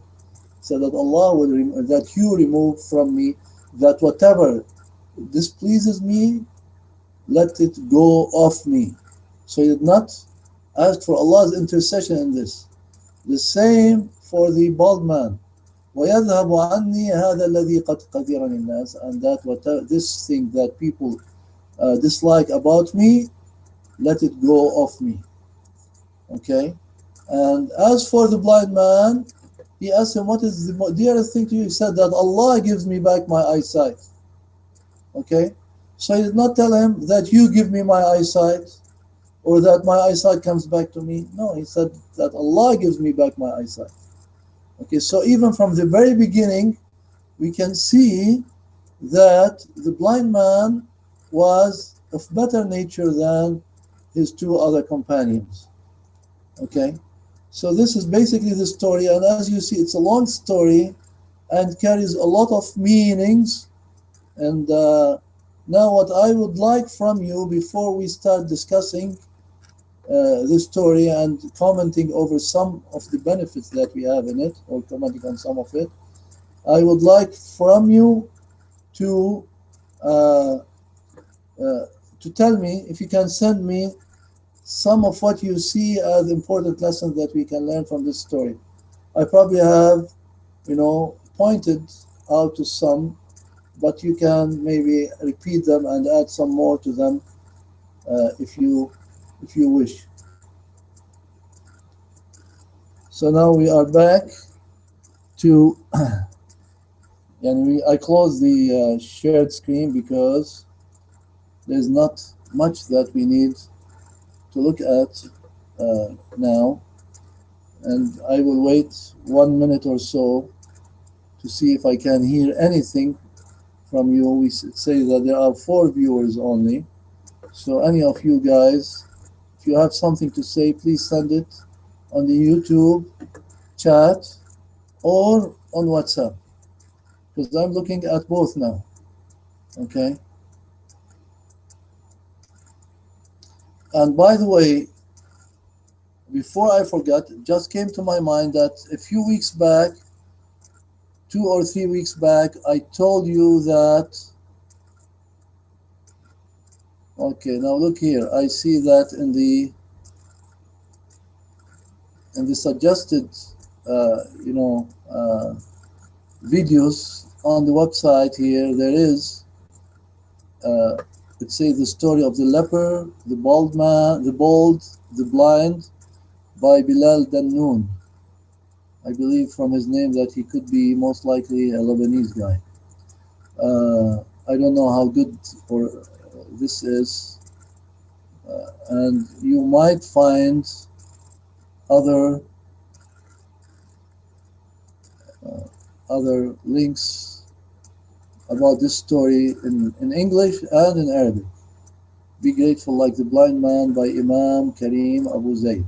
Said that Allah will that you remove from me that whatever displeases me, let it go off me. So he did not ask for Allah's intercession in this. The same for the bald man. وَيَذْهَبُ عَنِّي هَذَا الَّذِي قَدْ قَدِرَنِ النَّاسِ. And that whatever, this thing that people dislike about me, let it go off me. Okay? And as for the blind man, he asked him, "What is the dearest thing to you?" He said that Allah gives me back my eyesight. Okay? So he did not tell him that you give me my eyesight or that my eyesight comes back to me. No, he said that Allah gives me back my eyesight. Okay, so even from the very beginning, we can see that the blind man was of better nature than his two other companions. Okay, so this is basically the story, and as you see, it's a long story and carries a lot of meanings. And now, what I would like from you before we start discussing this story and commenting over some of the benefits that we have in it, or commenting on some of it, I would like from you to uh, to tell me if you can send me some of what you see as important lessons that we can learn from this story. I probably have, pointed out to some, but you can maybe repeat them and add some more to them if you wish. So now we are back to, and I close the shared screen because there's not much that we need to look at now, and I will wait 1 minute or so to see if I can hear anything from you. We say that there are 4 viewers only, so any of you guys, if you have something to say, please send it on the YouTube chat or on WhatsApp, because I'm looking at both now. Okay, and by the way, before I forget, it just came to my mind that a few weeks back, 2 or 3 weeks back, I told you that, okay, now look here, I see that in the suggested videos on the website here, there is it says the story of the leper, the bald man, the blind, by Bilal Dannoun. I believe from his name that he could be most likely a Lebanese guy. I don't know how good or this is, and you might find other links about this story in English and in Arabic. Be Grateful Like the Blind Man by Imam Karim Abu Zayd.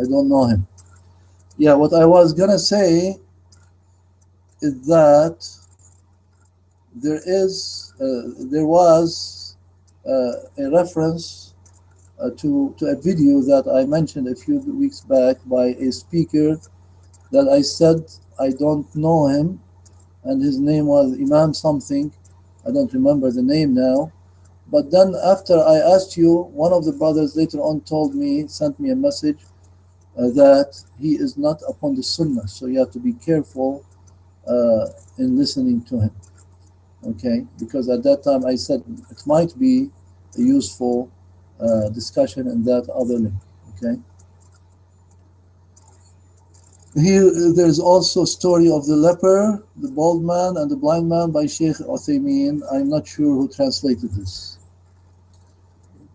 I don't know him. Yeah, what I was gonna say is that there was a reference to a video that I mentioned a few weeks back by a speaker that I said I don't know him, and his name was Imam something. I don't remember the name now. But then after I asked you, one of the brothers later on sent me a message that he is not upon the Sunnah. So you have to be careful in listening to him. Okay? Because at that time I said it might be a useful discussion in that other link. Okay? Here, there's also a story of the leper, the bald man, and the blind man by Sheikh Uthaymeen. I'm not sure who translated this.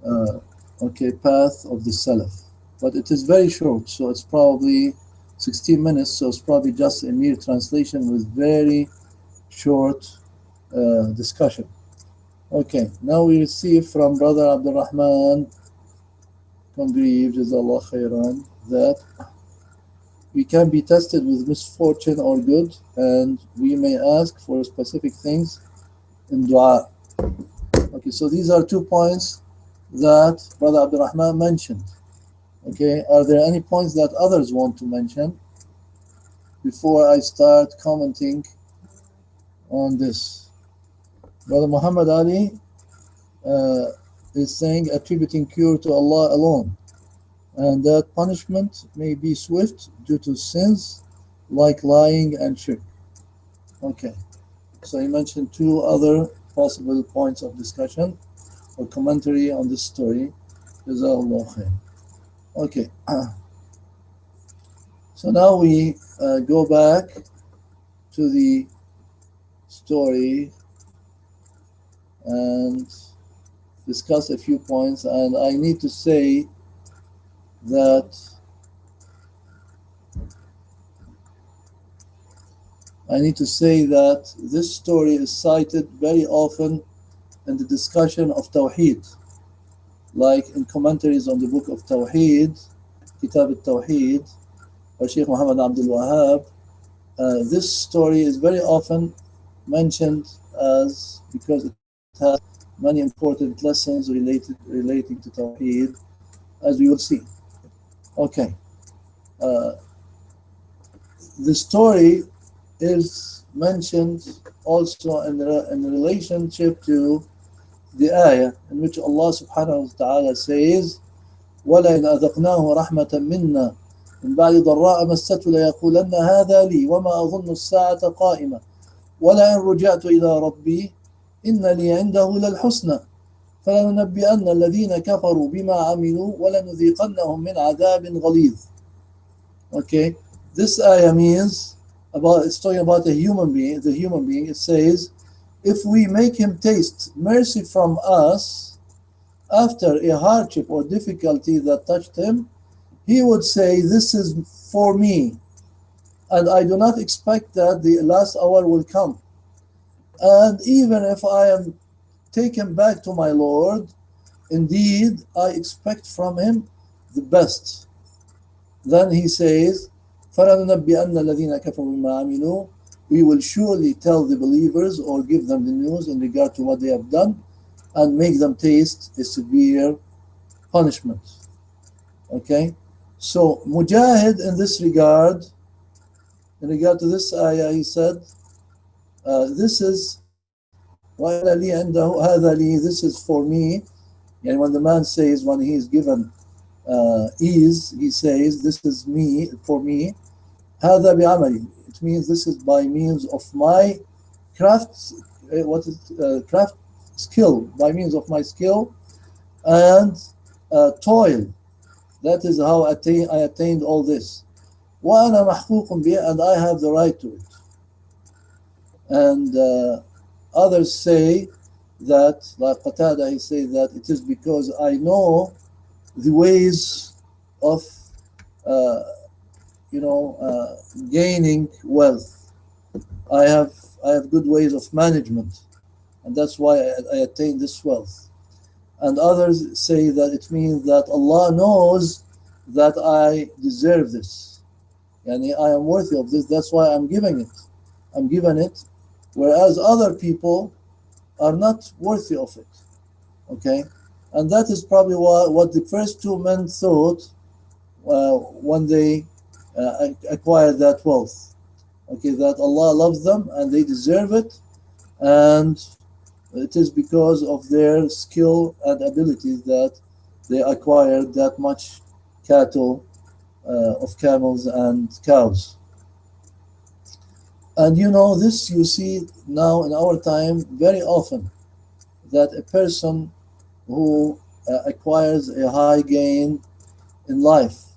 Uh, okay, Path of the Salaf. But it is very short, so it's probably 16 minutes, so it's probably just a mere translation with very short discussion. Okay, now we receive from Brother Abdurrahman Congreve, Jazallah Khairan, that we can be tested with misfortune or good, and we may ask for specific things in dua. Okay, so these are 2 points that Brother Abdurrahman mentioned. Okay, are there any points that others want to mention before I start commenting on this? Brother Muhammad Ali uh, is saying attributing cure to Allah alone, and that punishment may be swift due to sins like lying and shirk. Okay, so he mentioned 2 other possible points of discussion or commentary on this story. Jazakallah khair. Okay, so now we go back to the story and discuss a few points, and I need to say that this story is cited very often in the discussion of Tawheed, like in commentaries on the book of Tawheed, Kitab al-Tawheed, by Sheikh Muhammad Abdul Wahab. This story is very often mentioned because it has many important lessons relating to Tawheed, as we will see. Okay, the story is mentioned also in relationship to the ayah in which Allah subhanahu wa ta'ala says, وَلَئِنْ أَذَقْنَاهُ رَحْمَةً مِنَّا مِنْ بَعْدِ ضَرَّاءَ مَسَّتْهُ لَيَقُولَنَّ هَذَا لِي وَمَا أَظُنُّ السَّاعَةَ قَائِمَةً وَلَئِنْ رُجِعْتُ إِلَى رَبِّي إِنَّ لِي عِنْدَهُ لَلْحُسْنَى فَلَنُنَبِّئَنَّ الَّذِينَ كَفَرُوا بِمَا عَمِلُوا وَلَنُذِيقَنَّهُم مِّنْ عَذَابٍ غَلِيظٍ. Okay, this ayah means it's talking about the human being. It says, if we make him taste mercy from us after a hardship or difficulty that touched him, he would say, this is for me, and I do not expect that the last hour will come. And even if I am taken back to my Lord, indeed I expect from him the best. Then he says, فَلَنُنَبِّئَنَّ الَّذِينَ كَفَرُوا بِمَا عَمِلُوا, we will surely tell the believers or give them the news in regard to what they have done and make them taste a severe punishment. Okay, so Mujahid in regard to this ayah, he said, this is وَأَنَا لِي عِنْدَهُ هَذَا لِي, this is for me. And when the man says, when he is given ease, he says, this is me, for me. هَذَا بِعَمَلٍ, it means this is by means of my craft skill, by means of my skill and toil. That is how I attained all this. وَأَنَا مَحْقُوقٌ بِهِ, and I have the right to it. And others say that, like Qatada, he says that it is because I know the ways of gaining wealth. I have good ways of management, and that's why I attained this wealth. And others say that it means that Allah knows that I deserve this, and I am worthy of this. That's why I'm given it, whereas other people are not worthy of it. Okay, and that is probably what the first 2 men thought when they acquired that wealth. Okay, that Allah loves them and they deserve it, and it is because of their skill and abilities that they acquired that much cattle of camels and cows. And this you see now in our time very often, that a person who acquires a high gain in life,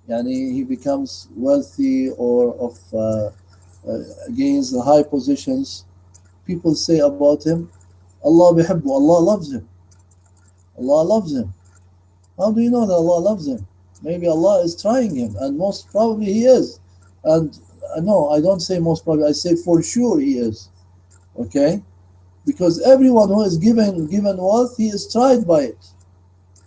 Yani he becomes wealthy or of gains the high positions. People say about him, Allah bihibbu, Allah loves him. Allah loves him. How do you know that Allah loves him? Maybe Allah is trying him, and most probably he is. And no, I don't say most probably, I say for sure he is. Okay? Because everyone who is given wealth, he is tried by it.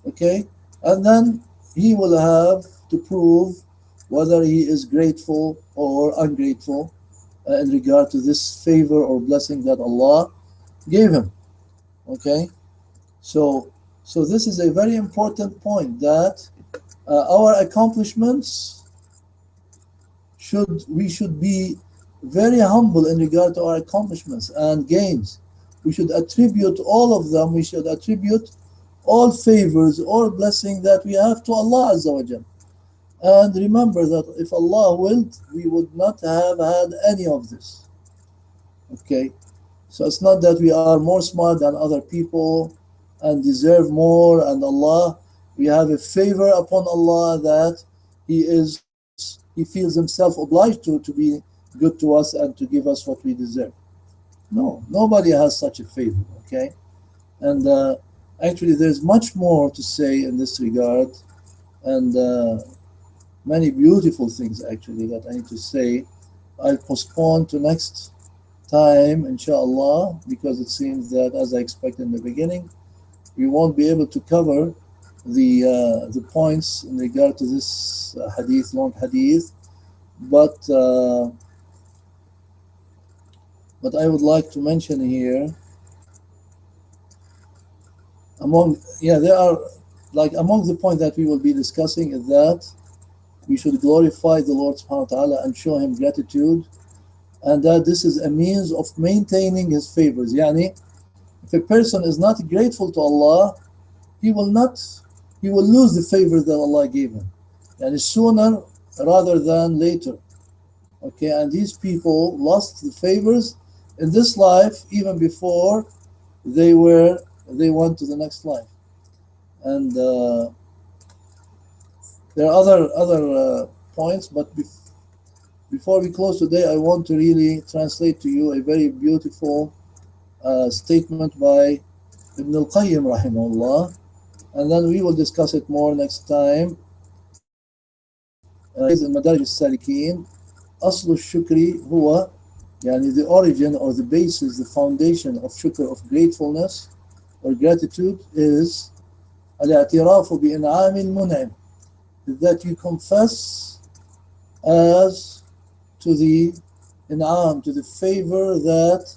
Okay? And then he will have to prove whether he is grateful or ungrateful in regard to this favor or blessing that Allah gave him. Okay? So, so this is a very important point that our accomplishments we should be very humble in regard to our accomplishments and gains. We should attribute all of them. We should attribute all favors or blessing that we have to Allah Azza wa Jal. And remember that if Allah willed, we would not have had any of this. Okay? So it's not that we are more smart than other people and deserve more, and Allah, we have a favor upon Allah that He feels Himself obliged to be good to us and to give us what we deserve. No, nobody has such a favor, okay? And actually, there's much more to say in this regard, and many beautiful things actually that I need to say. I'll postpone to next time, inshallah, because it seems that, as I expected in the beginning, we won't be able to cover the points in regard to this hadith, long hadith. But I would like to mention here, there are, like, among the points that we will be discussing is that we should glorify the Lord subhanahu wa ta'ala and show him gratitude, and that this is a means of maintaining his favors. Yani, if a person is not grateful to Allah, he will lose the favor that Allah gave him, and sooner rather than later. Okay, and these people lost the favors in this life even before they went to the next life. And there are other points, but before we close today, I want to really translate to you a very beautiful statement by Ibn al-Qayyim rahimahullah, and then we will discuss it more next time. In Madarij al-Salikin, أصل الشكر هو, يعني the origin or the basis, the foundation of shukr, of gratefulness or gratitude, is الاعتراف بإنعام المنعم, that you confess as to the in'am, to the favor that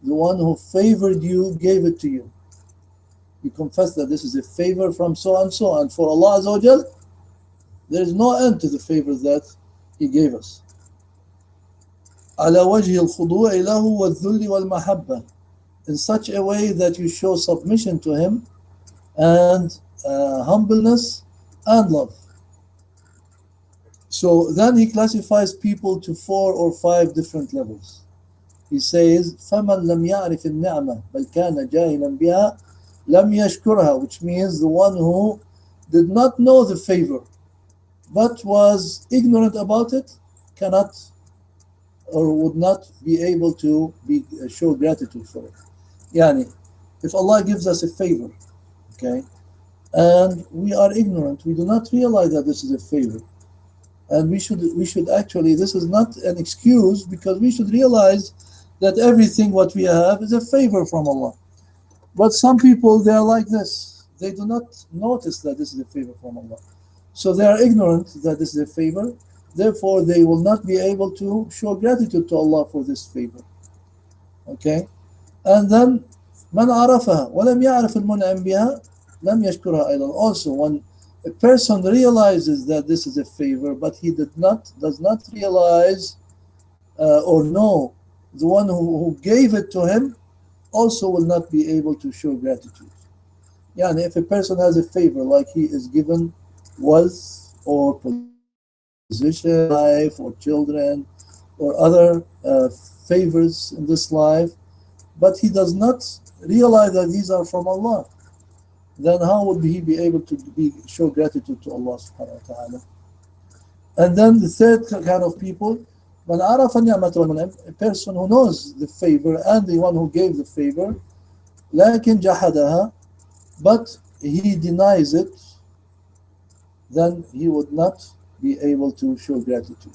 the one who favored you gave it to you. You confess that this is a favor from so and so, and for Allah Azza wa Jal, there is no end to the favors that He gave us. على وجه الخضوع له والذل والمحبة, in such a way that you show submission to Him and humbleness and love. So then he classifies people to 4 or 5 different levels. He says, فَمَنْ لَمْ يَعْرِفِ النِّعْمَةِ بَلْ كَانَ جَاهِلًا بِهَا لَمْ يَشْكُرْهَا, which means the one who did not know the favor but was ignorant about it cannot or would not be able to show gratitude for it. Yani, if Allah gives us a favor, okay, and we are ignorant, we do not realize that this is a favor, and we should actually, this is not an excuse, because we should realize that everything what we have is a favor from Allah. But some people, they are like this, they do not notice that this is a favor from Allah, so they are ignorant that this is a favor. Therefore, they will not be able to show gratitude to Allah for this favor. Okay? And then, مَنْ عَرَفَهَا وَلَمْ يَعْرِفِ الْمُنْعِمْ بِهَا لَمْ يَشْكُرْهَا أَيْضًا. Also, when a person realizes that this is a favor, but he does not realize or know the one who gave it to him, also will not be able to show gratitude. Yani, if a person has a favor, like he is given wealth or position, life, or children, or other favors in this life, but he does not realize that these are from Allah, then how would he be able to show gratitude to Allah subhanahu wa ta'ala? And then the third kind of people, من عرف النعمة والمنعم, a person who knows the favor and the one who gave the favor, لكن جحدها, but he denies it, then he would not be able to show gratitude.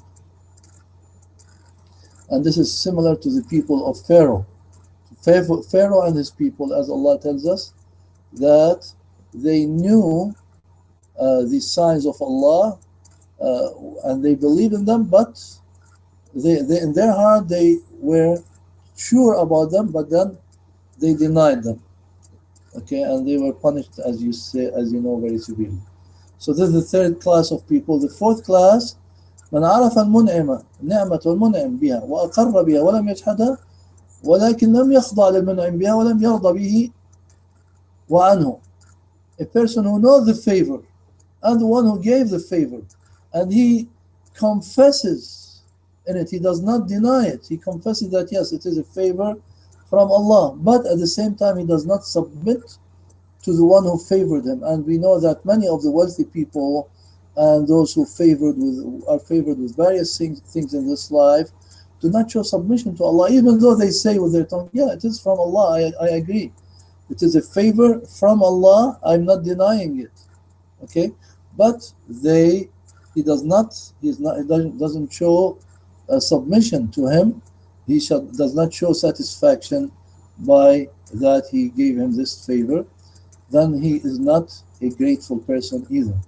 And this is similar to the people of Pharaoh. Pharaoh and his people, as Allah tells us, that they knew the signs of Allah and they believed in them, but they in their heart they were sure about them, but then they denied them. Okay, and they were punished, as you say, as you know, very severely. So this is the third class of people. The fourth class, من عرف المنعم نعمة المنعم بها وأقر بها ولم يجحدها ولكن لم يخضع للمنعم بها ولم يرضى به وعنه. A person who knows the favor and the one who gave the favor, and he confesses in it, he does not deny it, he confesses that yes, it is a favor from Allah, but at the same time he does not submit to the one who favored him. And we know that many of the wealthy people and those who are favored with various things in this life do not show submission to Allah, even though they say with their tongue, yeah, it is from Allah, I agree. It is a favor from Allah, I'm not denying it. Okay? But he doesn't show submission to him. He does not show satisfaction by that he gave him this favor. Then he is not a grateful person either.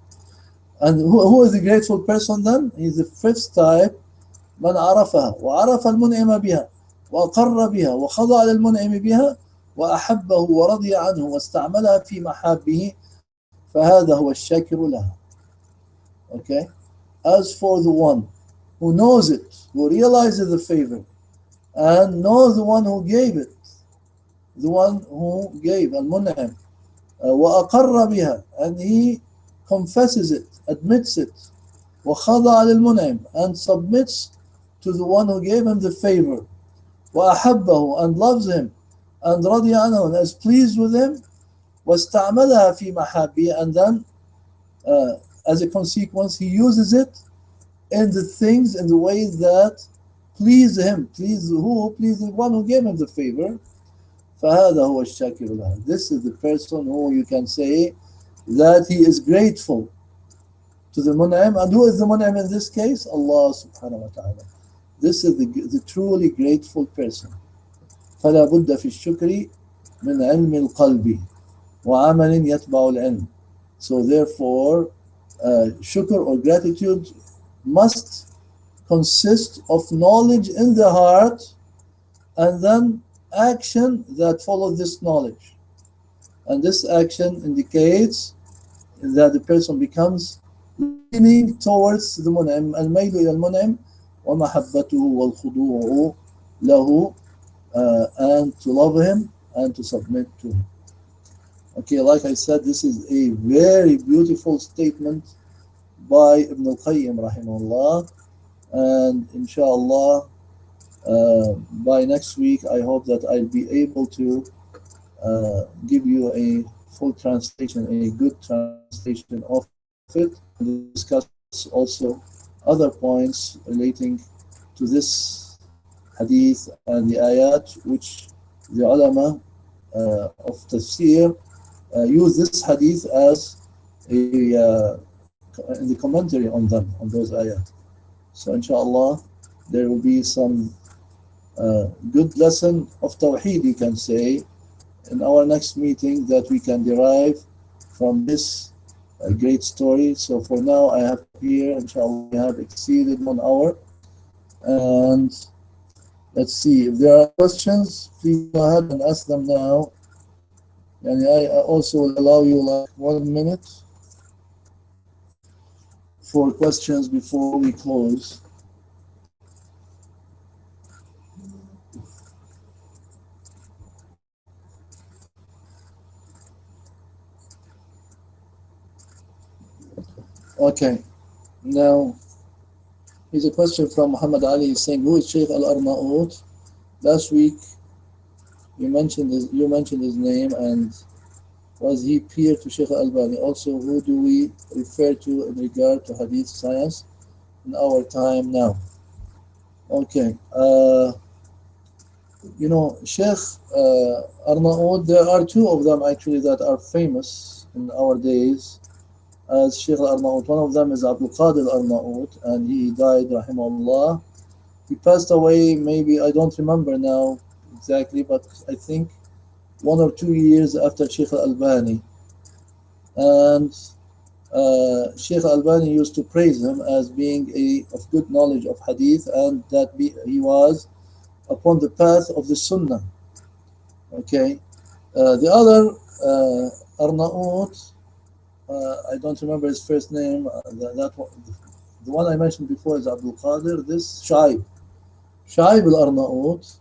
And who is a grateful person then? He's the fifth type. من عرفها وعرف المنعم بها وأقر بها وخضع للمنعم بها وأحبه ورضي عنه واستعملها في محابه فهذا هو الشاكر لها. Okay? As for the one who knows it, who realizes the favor, and knows the one who gave it, the one who gave, المنعم, وأقر بها, and he confesses it, admits it, وخضع للمنعم, and submits to the one who gave him the favor, وأحبه, and loves him, and رضي عنه, and is pleased with him, واستعملها في محابه, and then as a consequence he uses it in the things, in the ways that please him, please who? Please the one who gave him the favor. فهذا هو الشاكر له. This is the person who you can say that he is grateful to the Mun'im. And who is the Mun'im in this case? Allah subhanahu wa ta'ala. This is the truly grateful person. فلا بد في الشكر من علم القلب وعمل يتبع العلم. So therefore, shukr or gratitude must consist of knowledge in the heart and then action that follows this knowledge. And this action indicates that the person becomes leaning towards the Mun'im, الميل إلى المنعم ومحبته والخضوع له, and to love him and to submit to him. Okay, like I said, this is a very beautiful statement by Ibn al-Qayyim rahimahullah, and inshallah by next week I hope that I'll be able to give you a full translation, a good translation of it, and discuss also other points relating to this hadith and the ayat which the ulama of tafsir use this hadith as in the commentary on them, on those ayat. So inshallah there will be some good lesson of Tawheed, you can say, in our next meeting that we can derive from this great story. So for now I have here, inshallah, we have exceeded 1 hour, and let's see if there are questions. Please go ahead and ask them now, and I also will allow you like 1 minute for questions before we close. Okay, now here's a question from Muhammad Ali. He's saying, who is Sheikh Al-Arnaout? Last week you mentioned his name, and was he peer to Sheikh Al-Albani? Also, who do we refer to in regard to hadith science? in our time now. Okay. Sheikh Arnaout, there are two of them actually that are famous in our days as Sheikh Arnaout. One of them is Abdul Qadir Arnaout, and he died, rahimahullah. He passed away, maybe, I don't remember now exactly, but I think 1 or 2 years after Sheikh Al-Albani. And Sheikh Albani used to praise him as being of good knowledge of hadith, and that he was upon the path of the Sunnah. Okay, the other Arnaout, I don't remember his first name. The one I mentioned before is Abdul Qadir. This Shaib al-Arnaout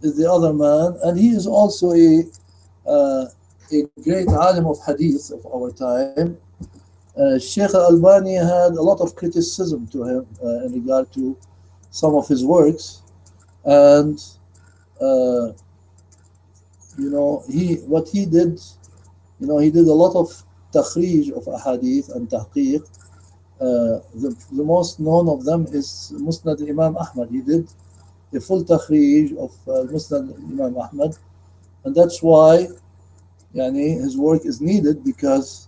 is the other man, and he is also a great alim of hadith of our time. Sheikh Al-Albani had a lot of criticism to him in regard to some of his works, and uh, what he did, he did a lot of takhrij of ahadith and tahqiq. The most known of them is Musnad Imam Ahmad. He did a full takhrij of Musnad Imam Ahmad, and that's why his work is needed, because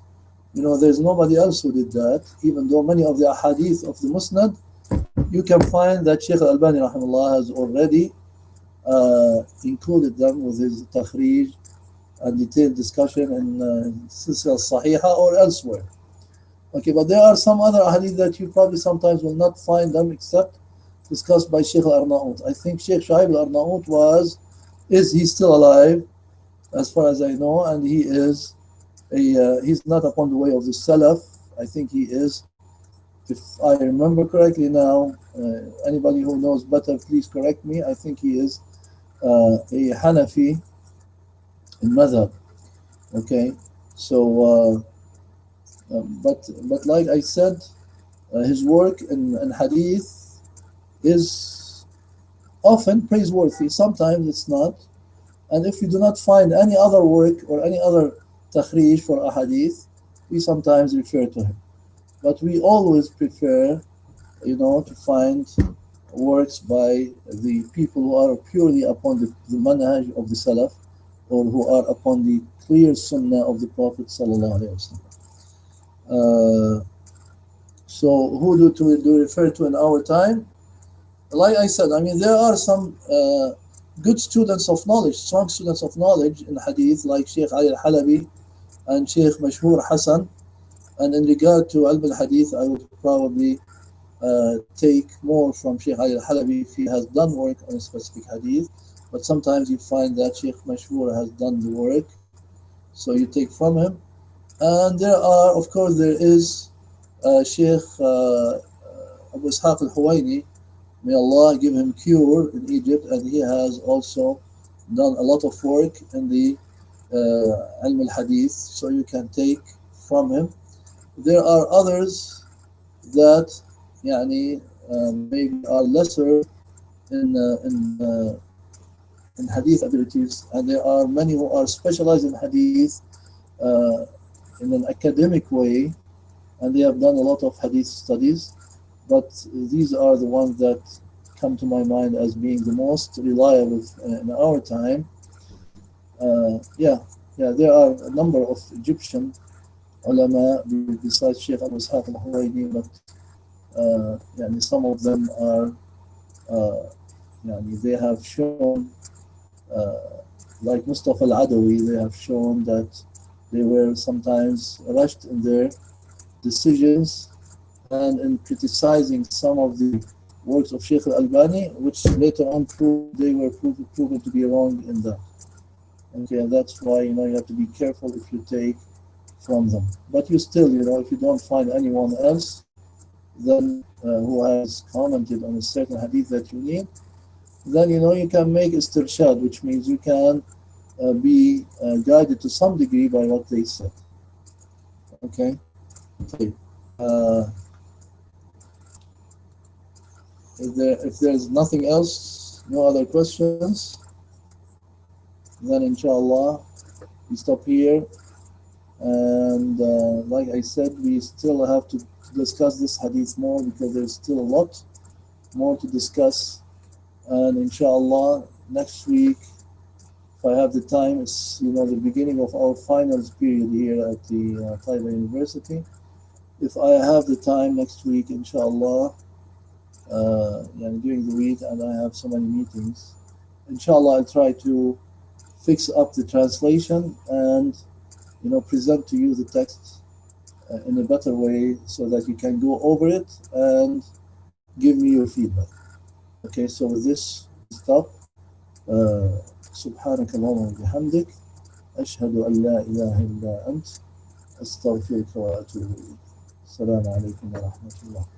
there's nobody else who did that. Even though many of the ahadith of the Musnad, you can find that Sheikh Al-Albani rahimahullah has already included them with his takhrij and detailed discussion in Silsila Sahiha or elsewhere. Okay, but there are some other ahadith that you probably sometimes will not find them except discussed by Sheikh Al-Arnaout. I think Sheikh Shaib Al-Arnaout he's still alive as far as I know, and he's not upon the way of the Salaf. I think he is, if I remember correctly now, anybody who knows better, please correct me. I think he is a Hanafi in Madhab. Okay, so but like I said, his work in Hadith is often praiseworthy. Sometimes it's not, and if you do not find any other work or any other takhrij for a hadith, we sometimes refer to him. But we always prefer, to find works by the people who are purely upon the manhaj of the Salaf, or who are upon the clear sunnah of the Prophet sallallahu alaihi wasallam. So who do we refer to in our time? Like I said, there are some good students of knowledge, strong students of knowledge in hadith, like Sheikh Ali al-Halabi and Sheikh Mashhur Hassan. And in regard to Ilm al-Hadith, I would probably take more from Sheikh Ali al-Halabi if he has done work on a specific hadith. But sometimes you find that Sheikh Mashhur has done the work, so you take from him. And there is Sheikh Abu Ishaq al-Huwaini, may Allah give him cure in Egypt, and he has also done a lot of work in the Ilm al-Hadith, so you can take from him. There are others that maybe are lesser in hadith abilities, and there are many who are specialized in hadith in an academic way, and they have done a lot of hadith studies. But these are the ones that come to my mind as being the most reliable in our time. There are a number of Egyptian ulama besides Sheikh Abu Ishaq al-Huwaini, but some of them are they have shown, like Mustafa al-Adawi, they have shown that they were sometimes rushed in their decisions and in criticizing some of the works of Sheikh al-Albani, which later on they were proven to be wrong in that. Okay, and that's why you have to be careful if you take from them. But you still, if you don't find anyone else then who has commented on a certain hadith that you need, then you can make istirshad, which means you can be guided to some degree by what they said. Okay. If there's nothing else, no other questions, then inshallah we stop here. And like I said, we still have to to discuss this hadith more because there's still a lot more to discuss. And inshallah, next week, if I have the time, it's the beginning of our finals period here at the Taiwan University. If I have the time next week, inshallah, during the week, and I have so many meetings, inshallah, I'll try to fix up the translation and present to you the text in a better way so that you can go over it and give me your feedback. Okay, so with this, we stop. سبحانك اللهم وبحمدك أشهد أن لا إله إلا أنت أستغفرك وأتوب إليك. السلام عليكم ورحمة الله.